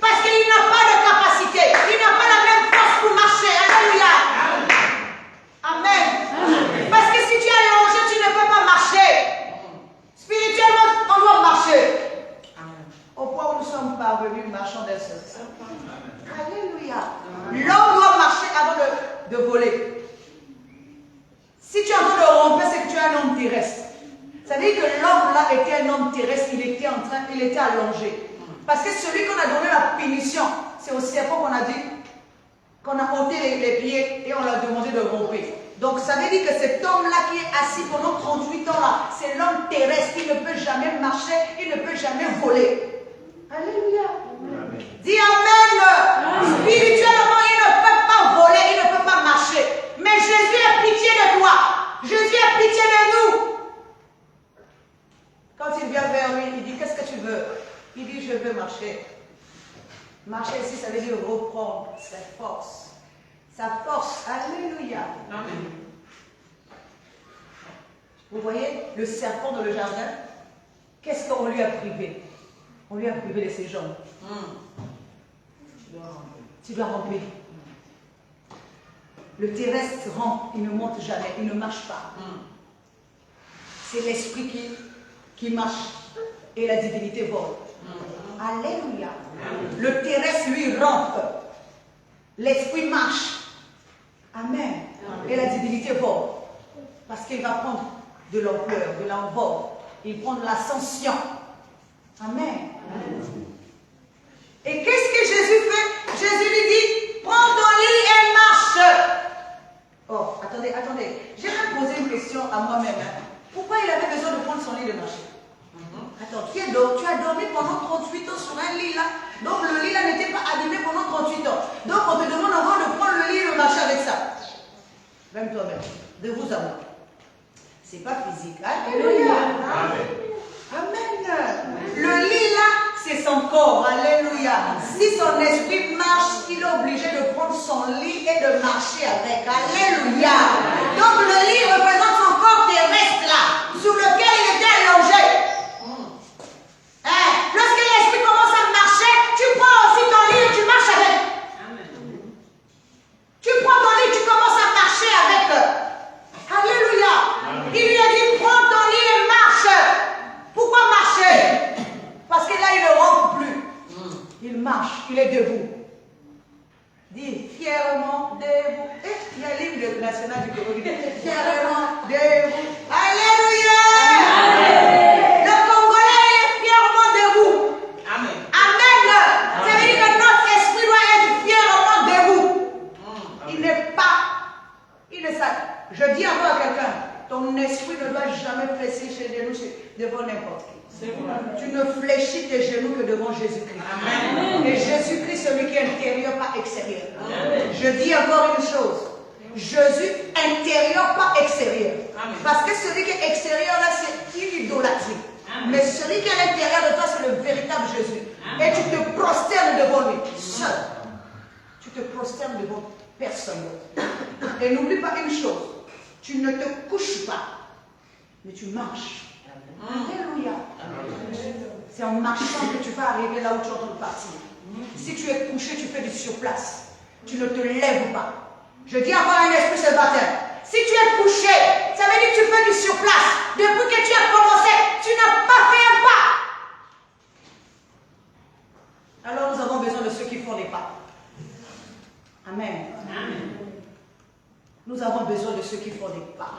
Parce qu'il n'a pas de capacité. Il n'a pas la même force pour marcher. Alléluia. Amen. Parce que si tu es allongé, tu ne peux pas marcher. Spirituellement, on doit marcher. Au point où nous sommes parvenus, marchons d'un seul. Alléluia. L'homme doit marcher avant de voler. Si tu es en train de romper, c'est que tu es un homme terrestre. Ça veut dire que l'homme là était un homme terrestre, il était allongé. Parce que celui qu'on a donné la punition, c'est au serpent qu'on a dit, qu'on a ôté les pieds et on l'a demandé de romper. Donc ça veut dire que cet homme-là qui est assis pendant 38 ans là, c'est l'homme terrestre qui ne peut jamais marcher, il ne peut jamais voler. Alléluia. Dis Amen. Spirituellement, il ne peut pas voler, il ne peut pas marcher. Mais Jésus a pitié de toi. Jésus a pitié de nous. Quand il vient vers lui, il dit, qu'est-ce que tu veux? Il dit, je veux marcher. Marcher ici, ça veut dire reprendre sa force. Sa force. Alléluia. Amen. Vous voyez, le serpent dans le jardin, qu'est-ce qu'on lui a privé? On lui a privé de ses jambes. Tu dois ramper. Le terrestre rampe, il ne monte jamais, il ne marche pas. C'est l'esprit qui marche et la divinité vole. Alléluia. Le terrestre, lui, rampe. L'esprit marche. Amen. Et la divinité vole. Parce qu'il va prendre de l'ampleur, de l'envol. Il prend de l'ascension. Amen. Et qu'est-ce que Jésus fait? Jésus lui dit, prends ton lit et marche. Oh, attendez. J'ai même posé une question à moi-même. Pourquoi il avait besoin de prendre son lit et de marcher? Attends, tu as dormi pendant 38 ans sur un lit là. Donc le lit là n'était pas abîmé pendant 38 ans. Donc on te demande encore de prendre le lit et de marcher avec ça. Même toi-même, de vous à moi. C'est pas physique. Alléluia. Amen. Le lit là, c'est son corps. Alléluia. Si son esprit marche, il est obligé de prendre son lit et de marcher avec. Alléluia. Donc le lit représente son corps terrestre là, sur lequel il était allongé. Lorsque l'esprit commence à marcher, tu prends aussi ton lit et tu marches avec. Tu prends ton lit, tu commences à marcher avec. Alléluia. Il lui a dit, prends ton lit et marche. Pourquoi marcher? Parce que là, il ne rentre plus. Il marche, il est debout. Dis fièrement debout. Il y a un livre national du Togo qui dit fièrement debout. Alléluia. Le Congolais est fièrement debout. Amen. Ça veut dire que notre esprit doit être fièrement debout. Il n'est pas. Il ne sait. Je dis encore à quelqu'un, ton esprit ne doit jamais fléchir chez genoux devant n'importe qui. Tu ne fléchis tes genoux que devant Jésus-Christ. Et Jésus-Christ, celui qui est intérieur, pas extérieur. Amen. Je dis encore une chose. Jésus intérieur, pas extérieur. Amen. Parce que celui qui est extérieur, là, c'est une idolâtrie. Amen. Mais celui qui est à l'intérieur de toi, c'est le véritable Jésus. Amen. Et tu te prosternes devant lui, seul. Tu te prosternes devant personne d'autre. Et n'oublie pas une chose. Tu ne te couches pas, mais tu marches. Alléluia. C'est en marchant que tu vas arriver là où tu es en train de partir. Si tu es couché, tu fais du surplace. Tu ne te lèves pas. Je dis avoir un esprit célibataire. Si tu es couché, ça veut dire que tu fais du surplace. Depuis que tu as commencé, tu n'as pas fait un pas. Alors nous avons besoin de ceux qui font des pas. Amen. Nous avons besoin de ceux qui font des pas.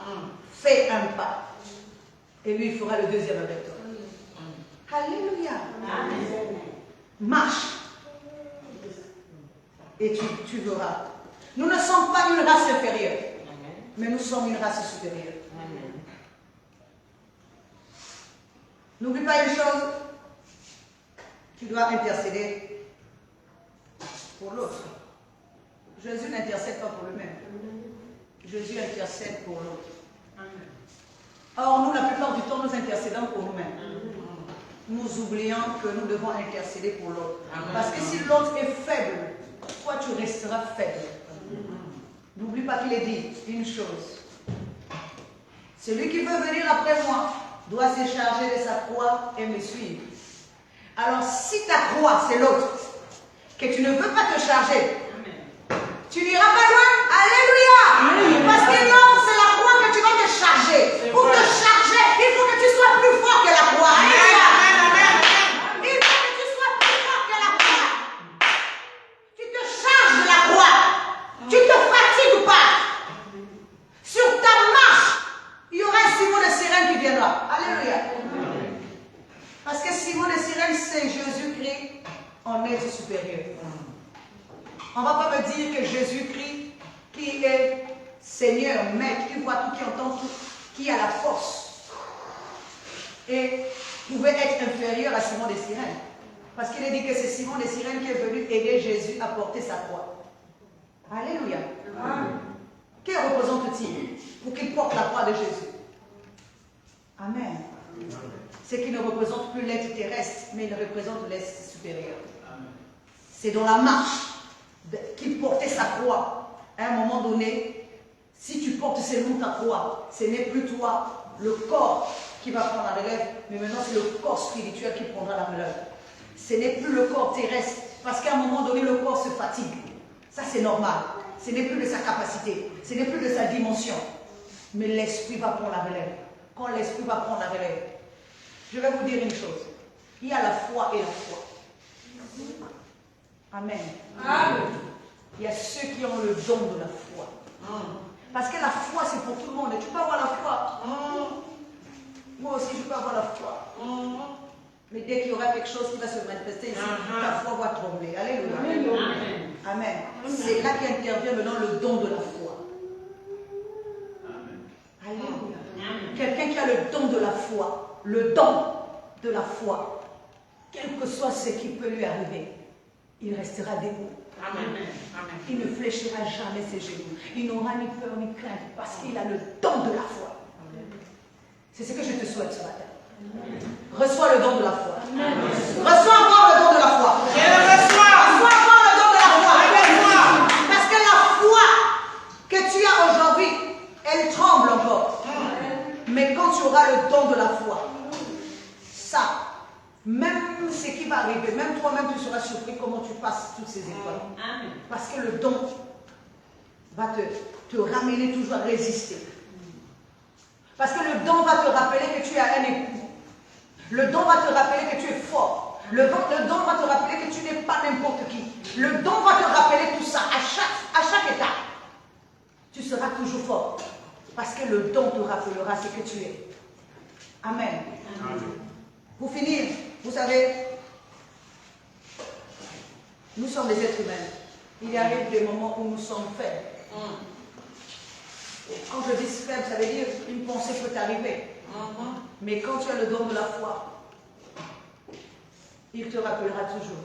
Fais un pas. Et lui, il fera le deuxième avec toi. Alléluia. Marche. Et tu verras. Nous ne sommes pas une race inférieure. Mais nous sommes une race supérieure. N'oublie pas une chose. Tu dois intercéder pour l'autre. Jésus n'intercède pas pour lui-même. Jésus intercède pour l'autre. Or, nous, la plupart du temps, nous intercédons pour nous-mêmes. Nous oublions que nous devons intercéder pour l'autre. Parce que si l'autre est faible, toi, tu resteras faible. N'oublie pas qu'il est dit une chose. Celui qui veut venir après moi doit se charger de sa croix et me suivre. Alors, si ta croix, c'est l'autre, que tu ne veux pas te charger, tu n'iras pas loin. Alléluia. Parce que l'autre, c'est la croix que tu vas te charger. Pour te charger, il faut que tu sois plus fort que la croix. Alléluia. Il faut que tu sois plus fort que la croix. Tu te charges de la croix. Tu ne te fatigues pas. Sur ta marche, il y aura un Simon de Cyrène qui viendra. Alléluia. Parce que Simon de Cyrène, c'est Jésus-Christ en être supérieur. On ne va pas me dire que Jésus-Christ, qui est Seigneur, Maître, qui voit tout, qui entend tout, qui a la force, et pouvait être inférieur à Simon de Cyrène. Parce qu'il est dit que c'est Simon de Cyrène qui est venu aider Jésus à porter sa croix. Alléluia. Que représente-t-il pour qu'il porte la croix de Jésus? Amen. C'est qu'il ne représente plus l'être terrestre, mais il représente l'être supérieur. C'est dans la marche qu'il portait sa croix. À un moment donné, si tu portes seulement ta croix, ce n'est plus toi, le corps, qui va prendre la relève, mais maintenant c'est le corps spirituel qui prendra la relève. Ce n'est plus le corps terrestre, parce qu'à un moment donné, le corps se fatigue. Ça, c'est normal. Ce n'est plus de sa capacité, ce n'est plus de sa dimension. Mais l'esprit va prendre la relève. Quand l'esprit va prendre la relève, je vais vous dire une chose. Il y a la foi et la foi. Amen. Amen. Il y a ceux qui ont le don de la foi. Parce que la foi, c'est pour tout le monde. Et tu peux avoir la foi Mais dès qu'il y aura quelque chose qui va se manifester ici, ta foi va trembler. Alléluia. Amen. C'est là qu'intervient maintenant le don de la foi. Alléluia. Quelqu'un qui a le don de la foi, le don de la foi, quel que soit ce qui peut lui arriver, il restera debout. Amen. Il ne fléchira jamais ses genoux. Il n'aura ni peur ni crainte parce qu'il a le don de la foi. C'est ce que je te souhaite ce matin. Reçois le don de la foi. Reçois encore le don de la foi. Je le reçois. Reçois encore le don de la foi. Parce que la foi que tu as aujourd'hui, elle tremble encore. Mais quand tu auras le don de la foi, ça, même ce qui va arriver, même toi-même tu seras surpris comment tu passes toutes ces épreuves. Parce que le don va te ramener toujours à résister. Parce que le don va te rappeler que tu as un époux. Le don va te rappeler que tu es fort. Le don va te rappeler que tu n'es pas n'importe qui. Le don va te rappeler tout ça. À chaque étape, tu seras toujours fort. Parce que le don te rappellera ce que tu es. Amen. Pour finir, vous savez, nous sommes des êtres humains. Il arrive des moments où nous sommes faibles. Quand je dis faible, ça veut dire une pensée peut t'arriver. Mais quand tu as le don de la foi, il te rappellera toujours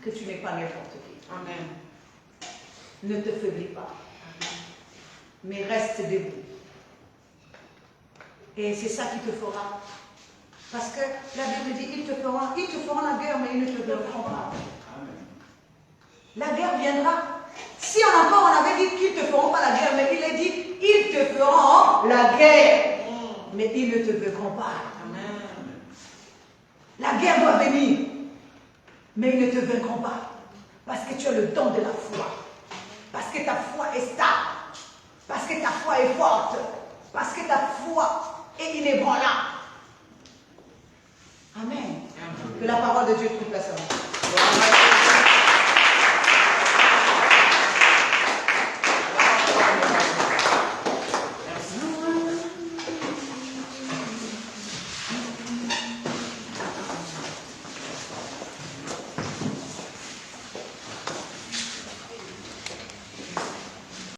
que tu n'es pas n'importe qui. Amen. Ne te faiblis pas, mais reste debout. Et c'est ça qui te fera. Parce que la Bible dit, ils te feront la guerre, mais ils ne te vaincront pas. La guerre viendra. Si encore on avait dit qu'ils ne te feront pas la guerre, mais il est dit, ils te feront la guerre, mais ils ne te vaincront pas. La guerre doit venir, mais ils ne te vaincront pas. Parce que tu as le don de la foi. Parce que ta foi est stable. Parce que ta foi est forte. Parce que ta foi est inébranlable. Amen. Que la parole de Dieu trouve place à nous.